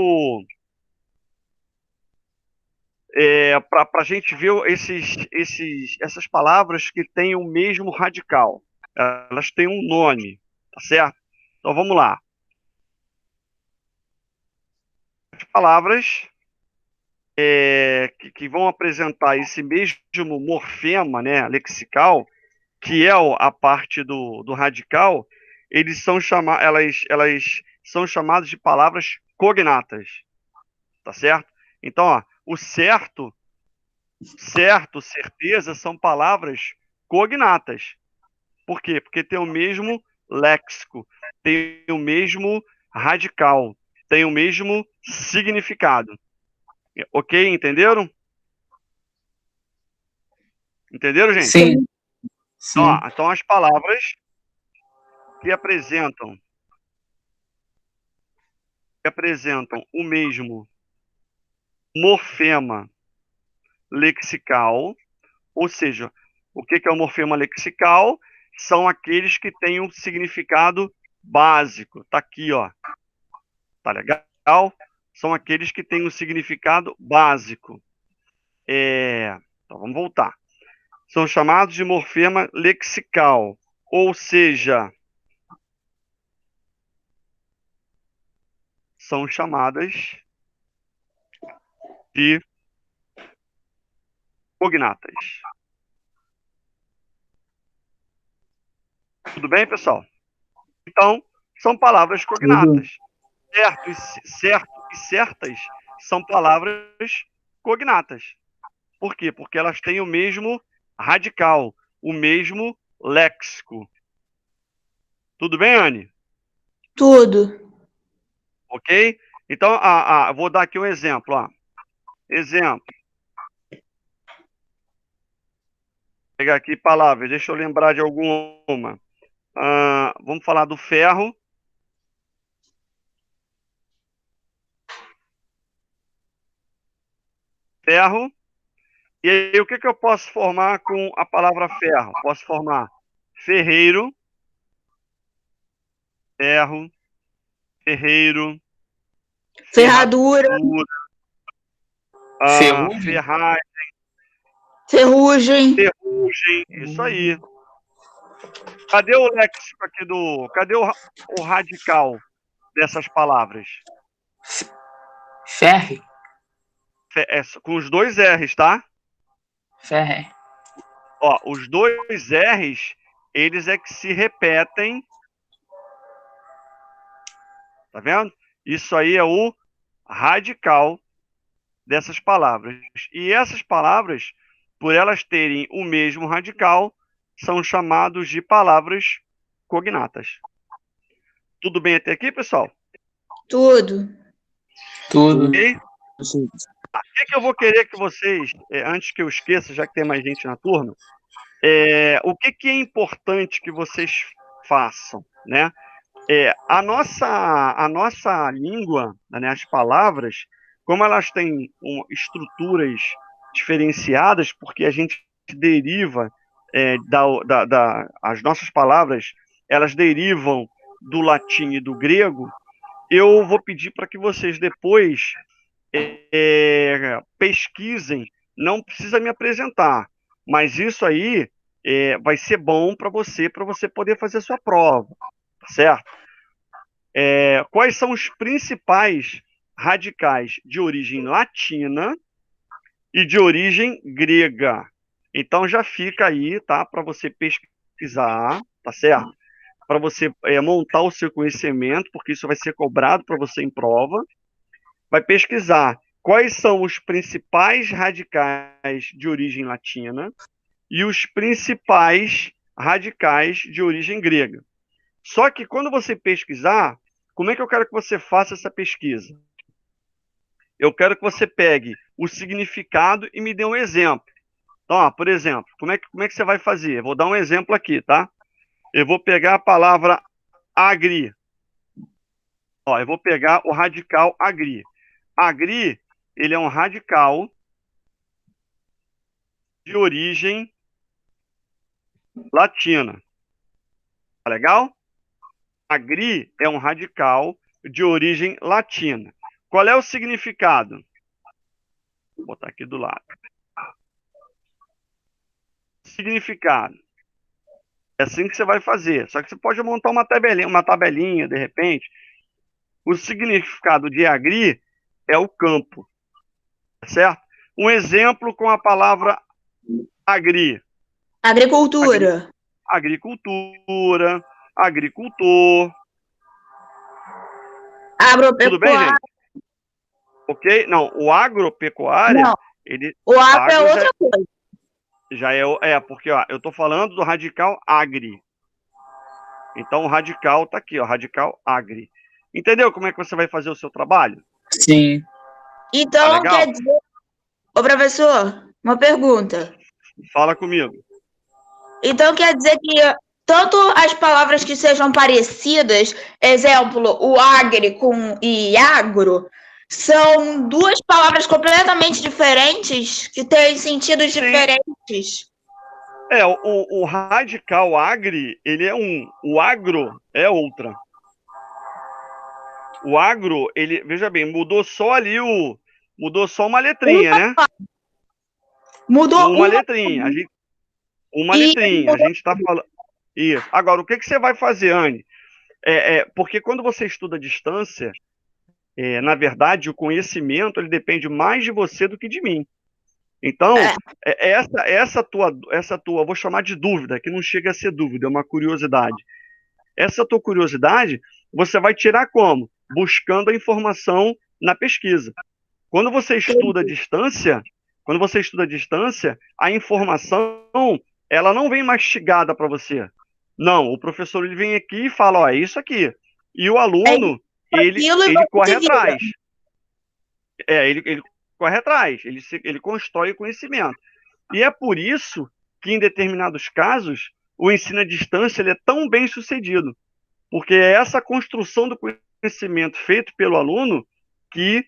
a gente ver essas palavras que têm o mesmo radical. Elas têm um nome, tá certo? Então vamos lá. As palavras que vão apresentar esse mesmo morfema, né, lexical, que é a parte do radical, elas são chamadas de palavras cognatas, tá certo? Então, ó, o certo, certeza são palavras cognatas. Por quê? Porque tem o mesmo léxico, tem o mesmo radical, tem o mesmo significado. Ok? Entenderam? Entenderam, gente? Sim, Então, ó, sim. então as palavras que apresentam o mesmo morfema lexical, ou seja, o que é o morfema lexical? São aqueles que têm um significado básico. Tá aqui, ó. Tá legal? São aqueles que têm um significado básico. Então vamos voltar. São chamados de morfema lexical, ou seja, são chamadas de cognatas. Tudo bem, pessoal? Então, são palavras cognatas. Certo e certas são palavras cognatas. Por quê? Porque elas têm o mesmo radical, o mesmo léxico. Tudo bem, Anne? Tudo. Ok? Então, vou dar aqui um exemplo. Ó. Exemplo. Vou pegar aqui palavras, deixa eu lembrar de alguma. Vamos falar do ferro. Ferro. E aí, o que eu posso formar com a palavra ferro? Posso formar ferreiro, ferro, ferreiro, Ferradura, Ferrugem? ferragem, ferrugem, ferrugem, isso aí. Cadê o léxico aqui cadê o radical dessas palavras? Ferre? Com os dois R's, tá? Ferre. Ó, os dois R's, eles é que se repetem. Tá vendo? Isso aí é o radical dessas palavras. E essas palavras, por elas terem o mesmo radical, são chamados de palavras cognatas. Tudo bem até aqui, pessoal? tudo. Tudo. Ok? Sim. O que eu vou querer que vocês, antes que eu esqueça, já que tem mais gente na turma, o que é importante que vocês façam, né? A nossa língua, né, as palavras, como elas têm estruturas diferenciadas, porque a gente deriva as nossas palavras, elas derivam do latim e do grego. Eu vou pedir para que vocês depois pesquisem, não precisa me apresentar, mas isso aí vai ser bom para você poder fazer a sua prova, tá certo? Quais são os principais radicais de origem latina e de origem grega? Então já fica aí, tá? Para você pesquisar, tá certo? Para você montar o seu conhecimento, porque isso vai ser cobrado para você em prova. Vai pesquisar quais são os principais radicais de origem latina e os principais radicais de origem grega. Só que quando você pesquisar, como é que eu quero que você faça essa pesquisa? Eu quero que você pegue o significado e me dê um exemplo. Então, por exemplo, como é que você vai fazer? Vou dar um exemplo aqui, tá? Eu vou pegar a palavra agri. Ó, eu vou pegar o radical agri. Agri, ele é um radical de origem latina. Tá legal? Agri é um radical de origem latina. Qual é o significado? Vou botar aqui do lado. Significado. É assim que você vai fazer. Só que você pode montar uma tabelinha, de repente. O significado de agri é o campo. Certo? Um exemplo com a palavra agri. Agricultura. Agricultura, agricultor. Tudo bem, Agropecuária. gente? Ok? Não, o agropecuária, Não, ele o agro é agro outra coisa. já é porque ó, eu tô falando do radical agri. Então o radical tá aqui, ó, radical agri. Entendeu como é que você vai fazer o seu trabalho? Sim. Tá Então, legal? quer dizer... Ô, professor, uma pergunta. Fala comigo. Então, quer dizer que tanto as palavras que sejam parecidas, exemplo, o agri com e agro, são duas palavras completamente diferentes, que têm sentidos Sim. diferentes. O radical agri, ele é um. O agro é outra. O agro, ele, veja bem, mudou só ali mudou só uma letrinha, né? Mudou Uma letrinha. Uma letrinha. A gente tá falando. Isso. Agora, o que você vai fazer, Anne? Porque quando você estuda à distância, na verdade, o conhecimento ele depende mais de você do que de mim. Então, essa tua, vou chamar de dúvida, que não chega a ser dúvida, é uma curiosidade. Essa tua curiosidade, você vai tirar como? Buscando a informação na pesquisa. Quando você estuda à distância, a informação, ela não vem mastigada para você. Não, o professor ele vem aqui e fala, ó, é isso aqui. E o aluno, ele corre atrás. Ele corre atrás, ele constrói o conhecimento. E é por isso que, em determinados casos, o ensino à distância ele é tão bem sucedido. Porque é essa construção do conhecimento feito pelo aluno que,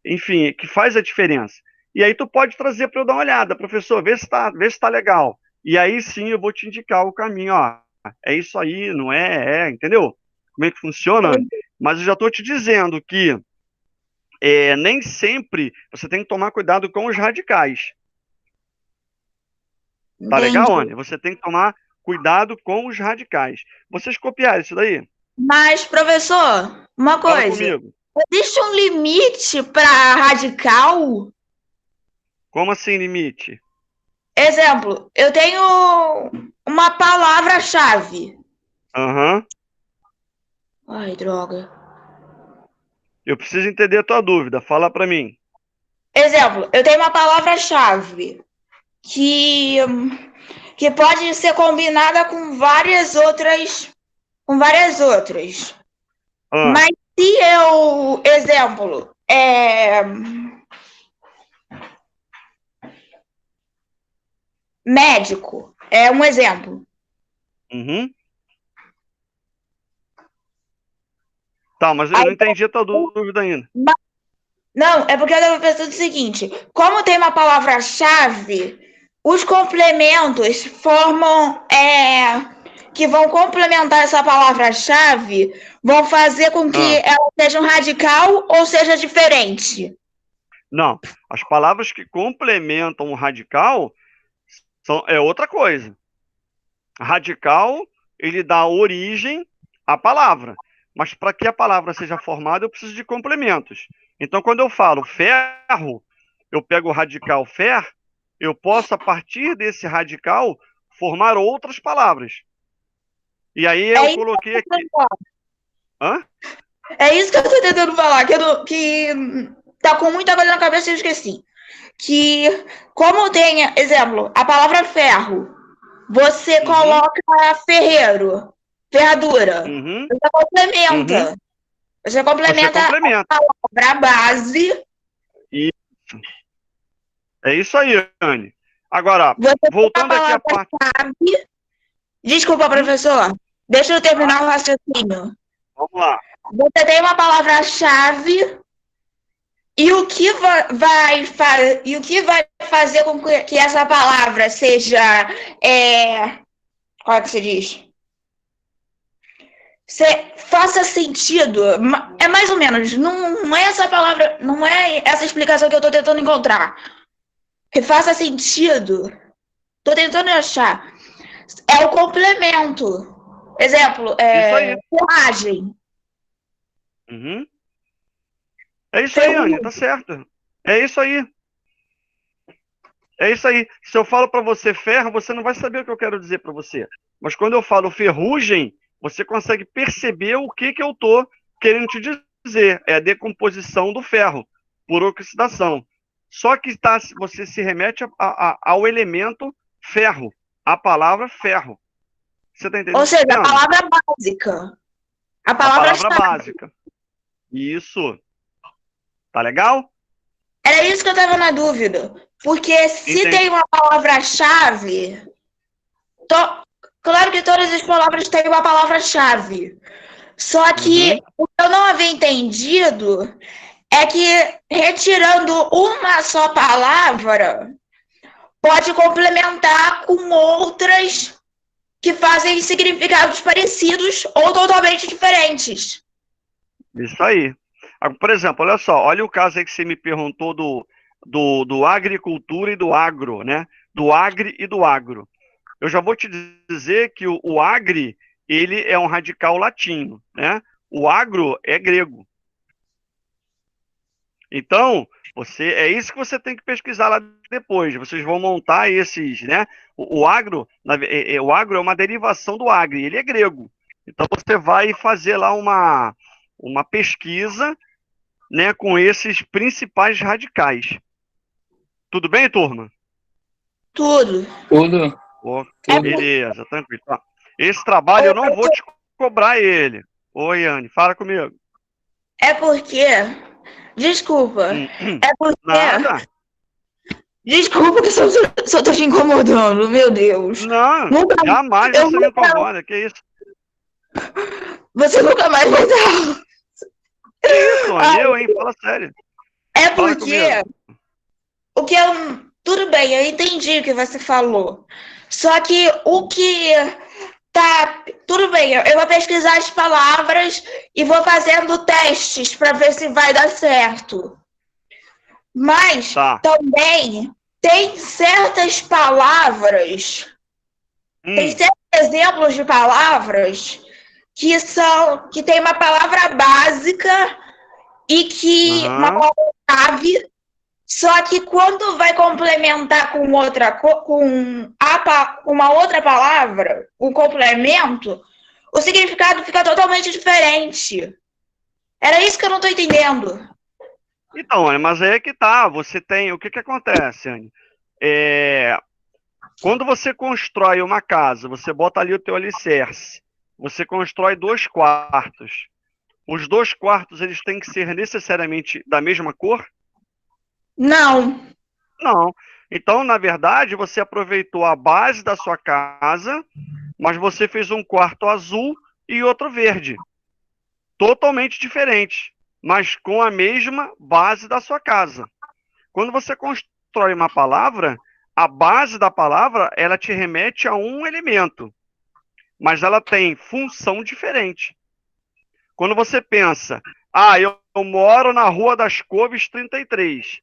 enfim, que faz a diferença. E aí tu pode trazer para eu dar uma olhada, professor, vê se tá legal. E aí sim eu vou te indicar o caminho, ó. É isso aí, não entendeu? Como é que funciona? Mas eu já estou te dizendo que nem sempre você tem que tomar cuidado com os radicais. Tá legal, Anny? Você tem que tomar cuidado com os radicais. Vocês copiaram isso daí? Mas, professor, uma Fala coisa. comigo. Existe um limite para radical? Como assim, limite? Exemplo, eu tenho uma palavra-chave. Aham. Ai, droga. Eu preciso entender a tua dúvida. Fala para mim. Exemplo, eu tenho uma palavra-chave que pode ser combinada com várias outras. Ah, Mas se eu, exemplo, médico, é um exemplo. uhum. Tá, mas eu não entendi a tua dúvida ainda. Não, é porque eu estava pensando o seguinte: como tem uma palavra-chave, os complementos formam. Que vão complementar essa palavra-chave, vão fazer com que ela seja um radical ou seja diferente. Não, as palavras que complementam o radical é outra coisa. Radical, ele dá origem à palavra. Mas para que a palavra seja formada, eu preciso de complementos. Então, quando eu falo ferro, eu pego o radical fer, eu posso, a partir desse radical, formar outras palavras. E aí eu coloquei aqui. Hã? É isso que eu estou tentando falar, que tá com muita coisa na cabeça e eu esqueci. Que, como tem, exemplo, a palavra ferro, você coloca ferreiro, ferradura. Uhum. Você complementa. Você complementa a palavra base. Isso. É isso aí, Anny. Agora, voltando aqui à parte. Desculpa, professor. Deixa eu terminar o raciocínio. Vamos lá. Você tem uma palavra-chave e o que vai fazer com que essa palavra seja, como é que se diz? Faça sentido. É mais ou menos. Não é essa palavra, não é essa explicação que eu estou tentando encontrar. Que faça sentido. Estou tentando achar. É o complemento. Exemplo, Isso aí. ferragem. Uhum. É isso aí, Anny, tá certo. É isso aí. É isso aí. Se eu falo para você ferro, você não vai saber o que eu quero dizer para você. Mas quando eu falo ferrugem, você consegue perceber o que eu tô querendo te dizer. É a decomposição do ferro por oxidação. Só que você se remete ao elemento ferro, a palavra ferro. Você tá entendendo? Ou seja, a palavra básica. A A palavra palavra-chave. básica. Isso. Tá legal? Era isso que eu estava na dúvida. Porque se Entendi. tem uma palavra-chave, claro que todas as palavras têm uma palavra-chave. Só que o que eu não havia entendido é que retirando uma só palavra pode complementar com outras que fazem significados parecidos ou totalmente diferentes. Isso aí. Por exemplo, olha só, olha o caso aí que você me perguntou do agricultura e do agro, né? Do agri e do agro. Eu já vou te dizer que o agri, ele é um radical latino, né? O agro é grego. Então, é isso que você tem que pesquisar lá depois. Vocês vão montar esses, né? O agro é uma derivação do agri, ele é grego. Então você vai fazer lá uma pesquisa, né, com esses principais radicais. Tudo bem, turma? Tudo. Tudo. Beleza, tranquilo. Esse trabalho eu não vou te cobrar ele. Oi, Anny, fala comigo. É porque... Desculpa. É porque... Nada. Desculpa que só tô te incomodando, meu Deus. Não, jamais você me incomoda, que isso? Você nunca mais vai dar. Que isso, Anny? hein? Fala sério. É Fala porque comigo. o que eu... Tudo bem, eu entendi o que você falou. Só que o que tá... Tudo bem, eu vou pesquisar as palavras e vou fazendo testes para ver se vai dar certo. Mas também tem certas palavras, tem certos exemplos de palavras que tem uma palavra básica e que uma palavra-chave, só que quando vai complementar com uma outra palavra, o complemento, o significado fica totalmente diferente. Era isso que eu não estou entendendo. Então, Anny, mas aí é que tá. Você tem. O que acontece, Anny? Quando você constrói uma casa, você bota ali o teu alicerce. Você constrói 2 quartos. Os 2 quartos, eles têm que ser necessariamente da mesma cor? Não. Não. Então, na verdade, você aproveitou a base da sua casa, mas você fez um quarto azul e outro verde. Totalmente diferente, mas com a mesma base da sua casa. Quando você constrói uma palavra, a base da palavra, ela te remete a um elemento, mas ela tem função diferente. Quando você pensa, eu moro na Rua das Couves 33.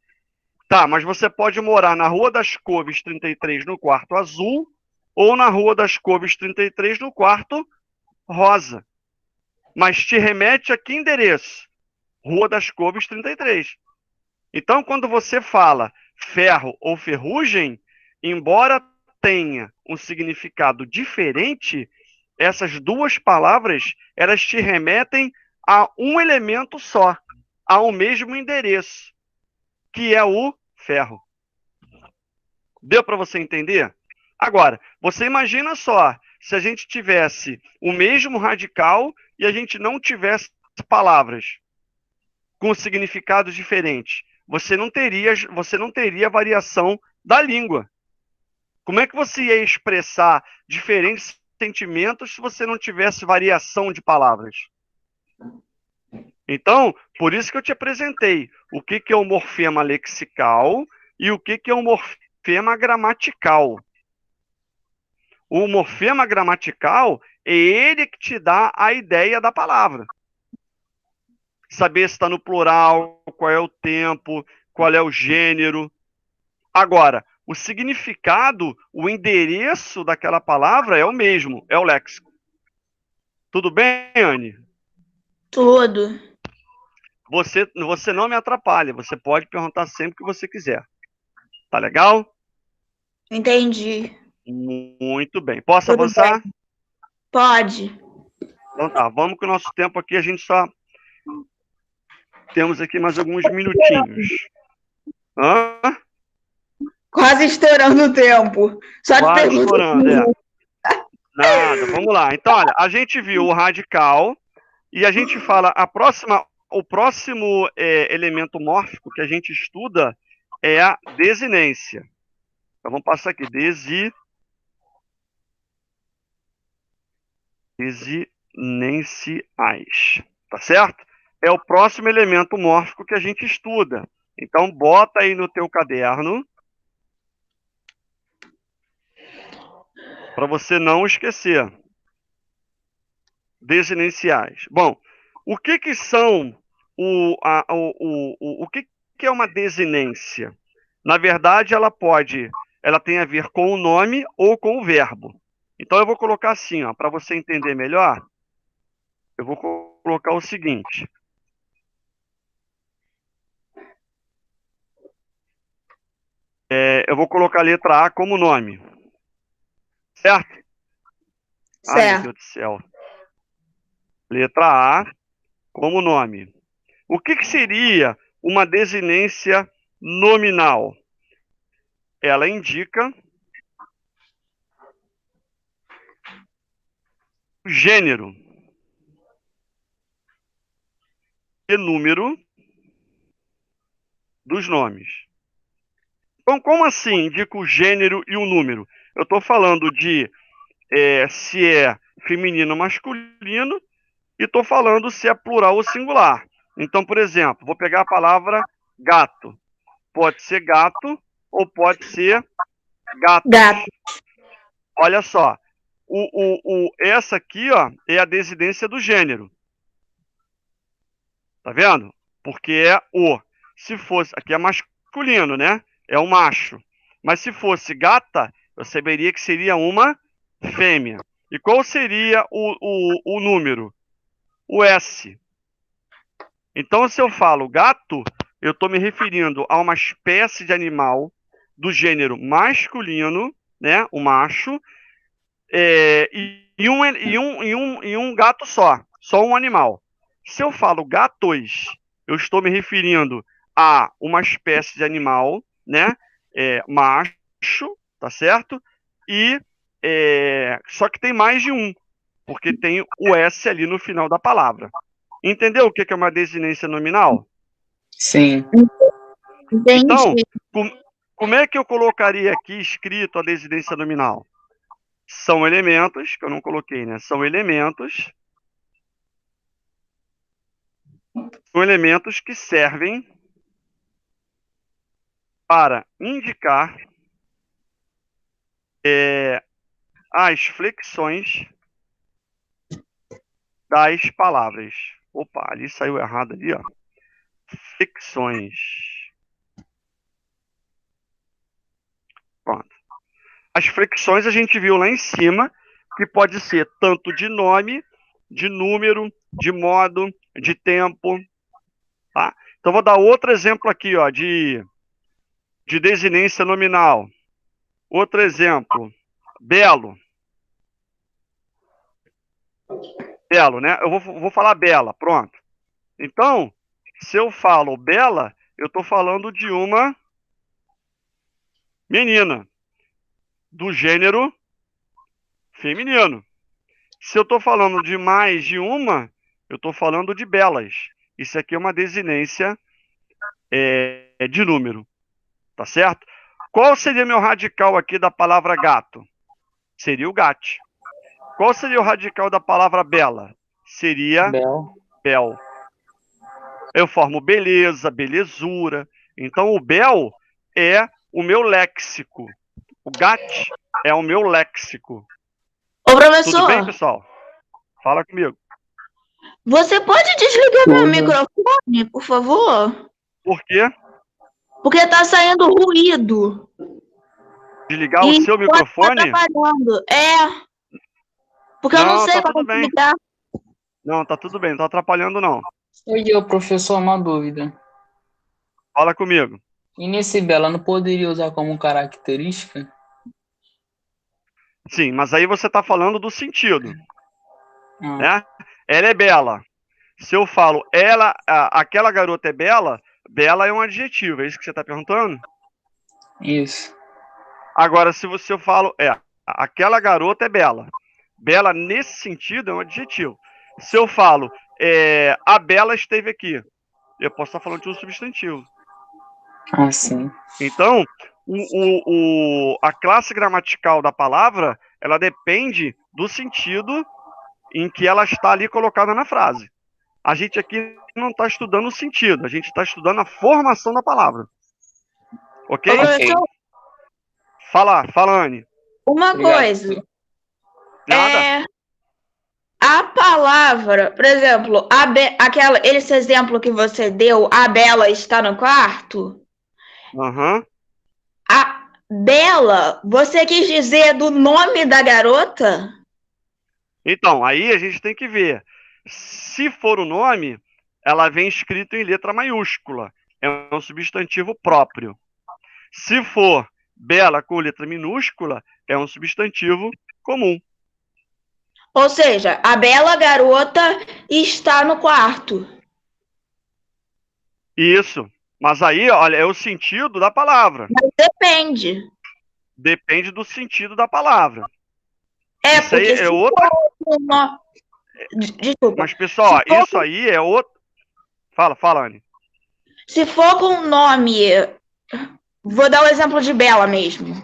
Tá, mas você pode morar na Rua das Couves 33 no quarto azul ou na Rua das Couves 33 no quarto rosa. Mas te remete a que endereço? Rua das Couves 33. Então, quando você fala ferro ou ferrugem, embora tenha um significado diferente, essas 2 palavras, elas te remetem a um elemento só, ao mesmo endereço, que é o ferro. Deu para você entender? Agora, você imagina só, se a gente tivesse o mesmo radical e a gente não tivesse palavras com significados diferentes, você não teria variação da língua. Como é que você ia expressar diferentes sentimentos se você não tivesse variação de palavras. Então, por isso que eu te apresentei o que é o morfema lexical e o que é o morfema gramatical. O morfema gramatical é ele que te dá a ideia da palavra. Saber se está no plural, qual é o tempo, qual é o gênero. Agora, o significado, o endereço daquela palavra é o mesmo, é o léxico. Tudo bem, Anne? Tudo. Você não me atrapalha, você pode perguntar sempre o que você quiser. Tá legal? Entendi. Muito bem. Posso Tudo avançar? bem. Pode. Então tá, vamos que o nosso tempo aqui, a gente só temos aqui mais alguns minutinhos. Hã? Quase estourando o tempo. Só te Quase pergunto. estourando, Nada, vamos lá. Então, olha, a gente viu o radical e a gente fala, o próximo elemento mórfico que a gente estuda é a desinência. Então, vamos passar aqui, desinenciais, tá certo? É o próximo elemento mórfico que a gente estuda. Então, bota aí no teu caderno para você não esquecer. Desinenciais. Bom, o que são o que é uma desinência? Na verdade, ela tem a ver com o nome ou com o verbo. Então eu vou colocar assim, ó, para você entender melhor, eu vou colocar o seguinte. Eu vou colocar a letra A como nome. Certo? Ai, meu Certo. Deus do céu. Letra A como nome. O que seria uma desinência nominal? Ela indica o gênero e número dos nomes. Então, como assim indica o gênero e o número? Eu estou falando de se é feminino ou masculino e estou falando se é plural ou singular. Então, por exemplo, vou pegar a palavra gato. Pode ser gato ou pode ser gatos. Gato. Olha só, essa aqui, ó, é a desinência do gênero. Tá vendo? Porque é o. Se fosse, aqui é masculino, né? É um macho. Mas se fosse gata, eu saberia que seria uma fêmea. E qual seria o número? O S. Então, se eu falo gato, eu estou me referindo a uma espécie de animal do gênero masculino, né? O macho, e um gato só um animal. Se eu falo gatos, eu estou me referindo a uma espécie de animal, né? Macho, tá certo? E só que tem mais de um, porque tem o S ali no final da palavra. Entendeu o que é uma desinência nominal? Sim. Então, Entendi. como é que eu colocaria aqui escrito a desinência nominal? São elementos, que eu não coloquei, né? São elementos que servem para indicar as flexões das palavras. Opa, ali saiu errado ali, ó. Flexões. Pronto. As flexões a gente viu lá em cima, que pode ser tanto de nome, de número, de modo, de tempo. Tá? Então, vou dar outro exemplo aqui, ó, de desinência nominal. Outro exemplo, belo. Belo, né? Eu vou falar bela, pronto. Então, se eu falo bela, eu estou falando de uma menina, do gênero feminino. Se eu estou falando de mais de uma, eu estou falando de belas. Isso aqui é uma desinência de número, tá certo? Qual seria meu radical aqui da palavra gato? Seria o gate. Qual seria o radical da palavra bela? Seria Bel. bel. Eu formo beleza, belezura. Então, o bel é o meu léxico. O gat é o meu léxico. Ô, Tudo bem, professor, pessoal? Fala comigo. você pode desligar meu Tudo. microfone, por favor? Por quê? Porque tá saindo ruído. Desligar o E seu pode estar microfone? atrapalhando. Porque eu não Não, sei tá como tudo bem. desligar. Não, tá tudo bem, não tá atrapalhando, não. Oi, eu, professor, uma dúvida. Fala comigo. E nesse bela não poderia usar como característica? Sim, mas aí você tá falando do sentido, Ah, né? Ela é bela. Se eu falo aquela garota é bela, bela é um adjetivo, é isso que você tá perguntando? isso. Agora, se eu falo, aquela garota é bela. Bela, nesse sentido, é um adjetivo. Se eu falo, a Bela esteve aqui, eu posso estar falando de um substantivo. Ah, sim. Então, a classe gramatical da palavra, ela depende do sentido em que ela está ali colocada na frase. A gente aqui não está estudando o sentido, a gente está estudando a formação da palavra. Ok? Ô, professor, Fala, Anne. uma Obrigado. coisa. Nada? A palavra, por exemplo, esse exemplo que você deu, a Bela está no quarto. Aham. A Bela, você quis dizer do nome da garota? Então, aí a gente tem que ver. Se for o nome, ela vem escrito em letra maiúscula. É um substantivo próprio. Se for bela com letra minúscula, é um substantivo comum. Ou seja, a bela garota está no quarto. Isso. Mas aí, olha, é o sentido da palavra. Mas depende. Depende do sentido da palavra. É, Isso aí porque é se outra. for desculpa. Mas, pessoal, Se for, isso aí é outro. Fala, Anne. se for com nome, vou dar o exemplo de Bela mesmo.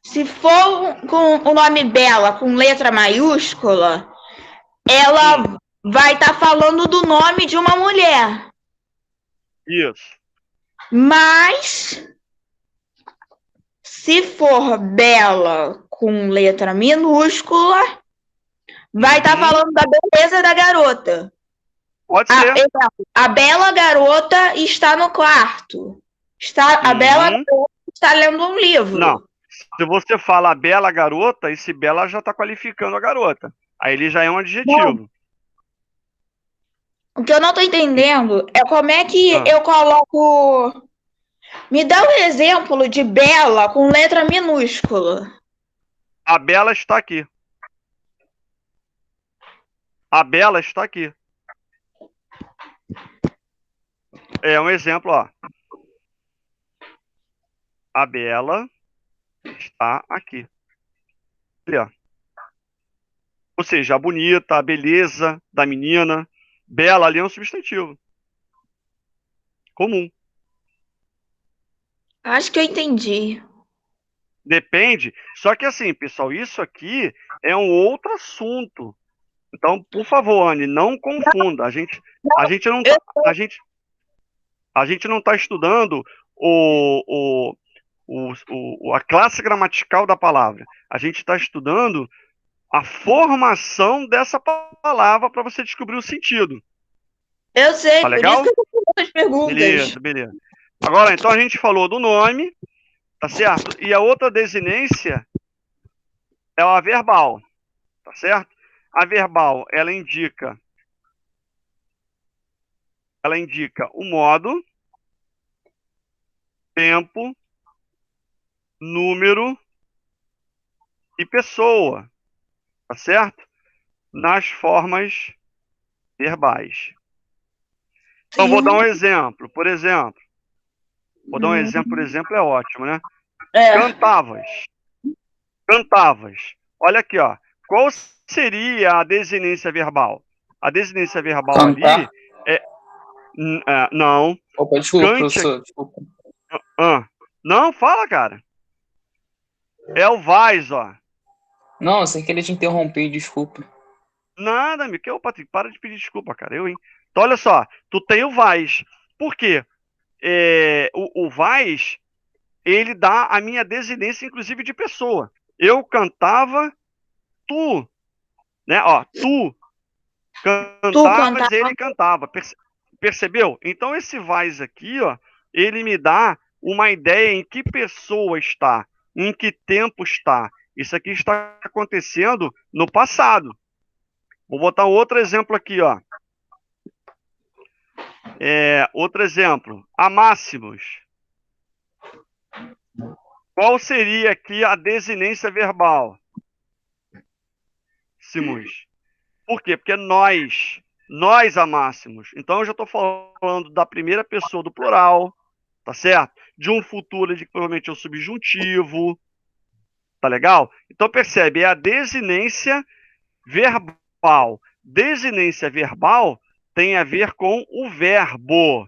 Se for com o nome Bela com letra maiúscula, ela vai estar falando do nome de uma mulher. Isso. Mas se for Bela com letra minúscula, vai estar falando da beleza da garota. Pode ser. Exemplo, a bela garota está no quarto. A bela garota está lendo um livro. Não. Se você fala bela garota, esse bela já está qualificando a garota. Aí ele já é um adjetivo. O que eu não estou entendendo é como é que Ah. eu coloco. Me dá um exemplo de bela com letra minúscula. A bela está aqui. A bela está aqui. É um exemplo, ó. A bela está aqui. Ali, ó. Ou seja, a bonita, a beleza da menina. Bela ali é um substantivo. Comum. Acho que eu entendi. Depende. Só que assim, pessoal, isso aqui é um outro assunto. Então, por favor, Anne, não confunda. A gente não tá, a gente não está estudando a classe gramatical da palavra. A gente está estudando a formação dessa palavra para você descobrir o sentido. Eu sei, Tá por legal? isso que eu tô fazendo as perguntas. Beleza. Agora, então a gente falou do nome, tá certo? E a outra desinência é a verbal, tá certo? A verbal, ela indica o modo, tempo, número e pessoa, tá certo? Nas formas verbais. Então, vou dar um exemplo. Por exemplo, é ótimo, né? É. Cantavas. Olha aqui, ó. Qual seria a desinência verbal? A desinência verbal Cantar? ali é. Não. Opa, desculpa, Cante. professor. Desculpa. Não, fala, cara. É o vais, ó. Não, sem querer te interromper, desculpa. Nada, amigo. Que é o Patrick? Para de pedir desculpa, cara. Eu, hein? Então, olha só. Tu tem o Vaz. Por quê? O Vaz, ele dá a minha desinência, inclusive, de pessoa. Eu cantava, tu, né? Ó, tu Tu cantavas, cantava. ele cantava. Percebeu? Então, esse Vaz aqui, ó, ele me dá uma ideia em que pessoa está, em que tempo está. Isso aqui está acontecendo no passado. Vou botar outro exemplo aqui, ó. Outro exemplo. Amáximos. Qual seria aqui a desinência verbal? Simus. Por quê? Porque nós amáximos. Então eu já estou falando da primeira pessoa do plural, tá certo? De um futuro de que provavelmente é o subjuntivo, tá legal? Então percebe, é a desinência verbal. Desinência verbal tem a ver com o verbo.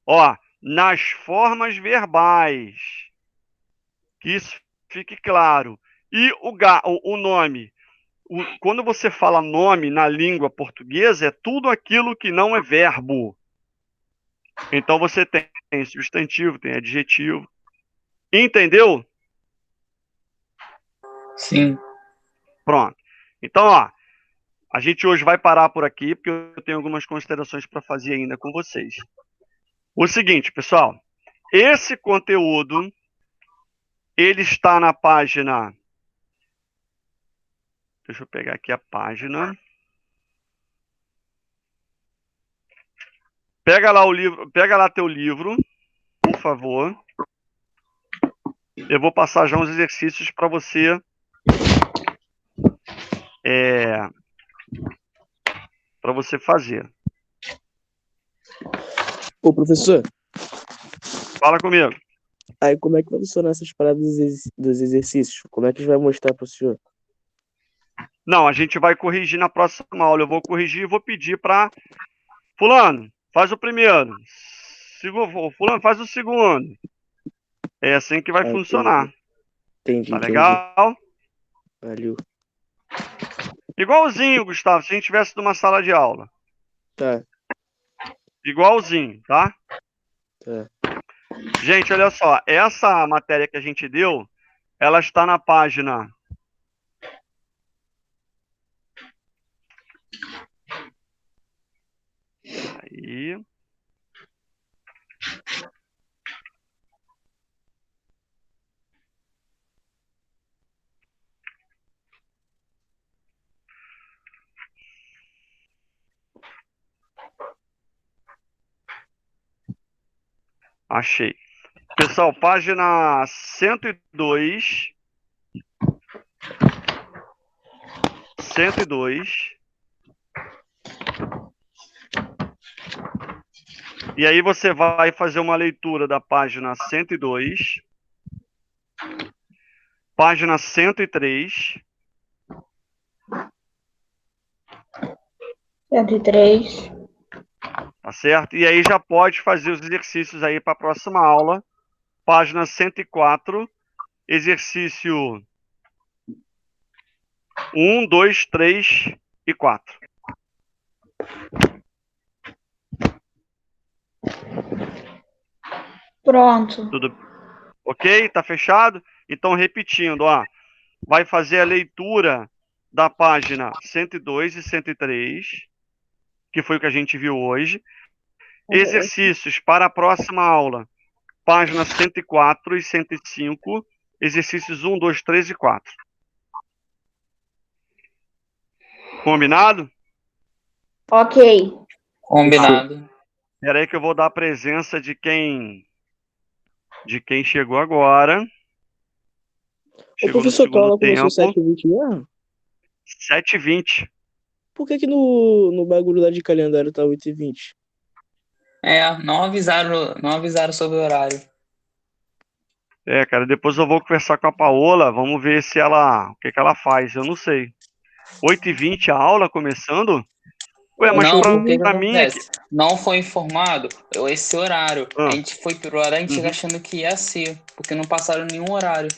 Ó, nas formas verbais. Que isso fique claro. E o nome. Quando você fala nome na língua portuguesa, é tudo aquilo que não é verbo. Então você tem substantivo, tem adjetivo. Entendeu? Sim. Pronto. Então, ó, a gente hoje vai parar por aqui, porque eu tenho algumas considerações para fazer ainda com vocês. O seguinte, pessoal, esse conteúdo, ele está na página... Deixa eu pegar aqui a página. Pega lá o livro, pega lá teu livro, por favor. Eu vou passar já uns exercícios para você fazer. Ô, professor, Fala comigo. aí como é que vai funcionar essas paradas dos exercícios? Como é que a gente vai mostrar pro senhor? Não, a gente vai corrigir na próxima aula. Eu vou corrigir e vou pedir para fulano, faz o primeiro. Fulano, faz o segundo. É assim que vai Ah, funcionar. entendi, Tá entendi. legal? Valeu. Igualzinho, Gustavo, se a gente estivesse numa sala de aula. Tá, Igualzinho, tá? tá. Gente, olha só. Essa matéria que a gente deu, ela está na página... Aí. Achei. Pessoal, página 102. 102. E aí você vai fazer uma leitura da página 102, página 103, 103. tá certo? E aí já pode fazer os exercícios aí para a próxima aula. Página 104, exercício 1, 2, 3 e 4. Pronto. Tudo ok? Tá fechado? Então, repetindo, ó, vai fazer a leitura da página 102 e 103, que foi o que a gente viu hoje. Exercícios para a próxima aula, páginas 104 e 105, exercícios 1, 2, 3 e 4. Combinado? Ok. Combinado. Espera aí que eu vou dar a presença de quem chegou agora. Ô, Chegou no professor, tua segundo aula começou tempo. 7h20 mesmo? 7h20. Por que no bagulho lá de calendário tá 8h20? Não avisaram sobre o horário. Cara, depois eu vou conversar com a Paola, vamos ver se o que ela faz, eu não sei. 8h20 a aula começando? Ué, mas Não, o que pra mim aqui... acontece? Não foi informado esse horário. A Ah, gente foi pro horário antigo uhum. achando que ia ser, porque não passaram nenhum horário.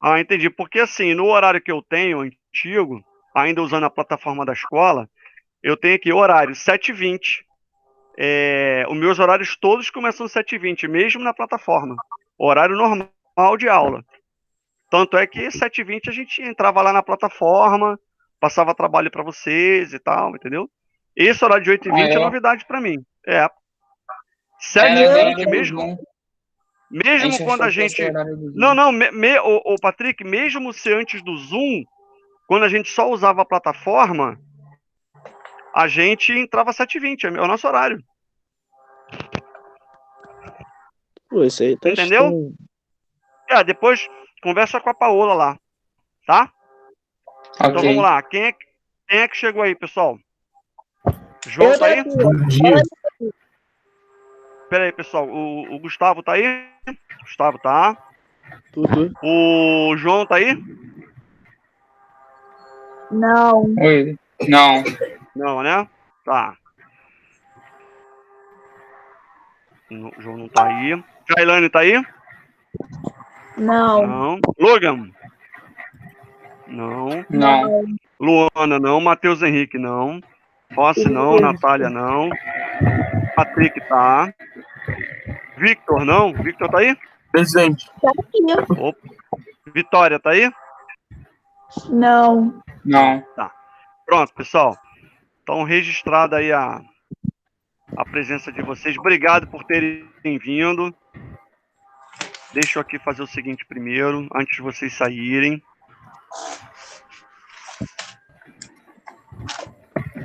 Ah, entendi. Porque assim, no horário que eu tenho, antigo, ainda usando a plataforma da escola, eu tenho aqui horário 7h20. Os meus horários todos começam às 7h20, mesmo na plataforma. Horário normal de aula. Tanto é que 7h20 a gente entrava lá na plataforma, passava trabalho para vocês e tal, entendeu? Esse horário de 8h20 é novidade para mim. Era 7h20, horário do Zoom. A mesmo gente quando achou a que fosse gente. horário do Zoom. Não, ô, Patrick, mesmo se antes do Zoom, quando a gente só usava a plataforma, a gente entrava 7h20, é o nosso horário. Pô, isso aí tá Entendeu? estranho. Depois conversa com a Paola lá, tá? Então Ok. vamos lá. Quem é que chegou aí, pessoal? João Eu tô tá aí? aqui. Bom dia. Pera aí, pessoal. O Gustavo tá aí? Gustavo tá. Tudo. O João tá aí? Não. Oi. Não. Não, né? Tá. O João não tá aí. Kailane tá aí? Não. Não. Logan? Não. Não. Luana não. Matheus Henrique não. Rossi não. Natália não. Patrick tá. Victor não. Victor tá aí? Presente. Tá aqui. Opa. Vitória tá aí? Não. Não. Tá. Pronto, pessoal. Então, registrada aí a presença de vocês. Obrigado por terem vindo. Deixa eu aqui fazer o seguinte primeiro, antes de vocês saírem.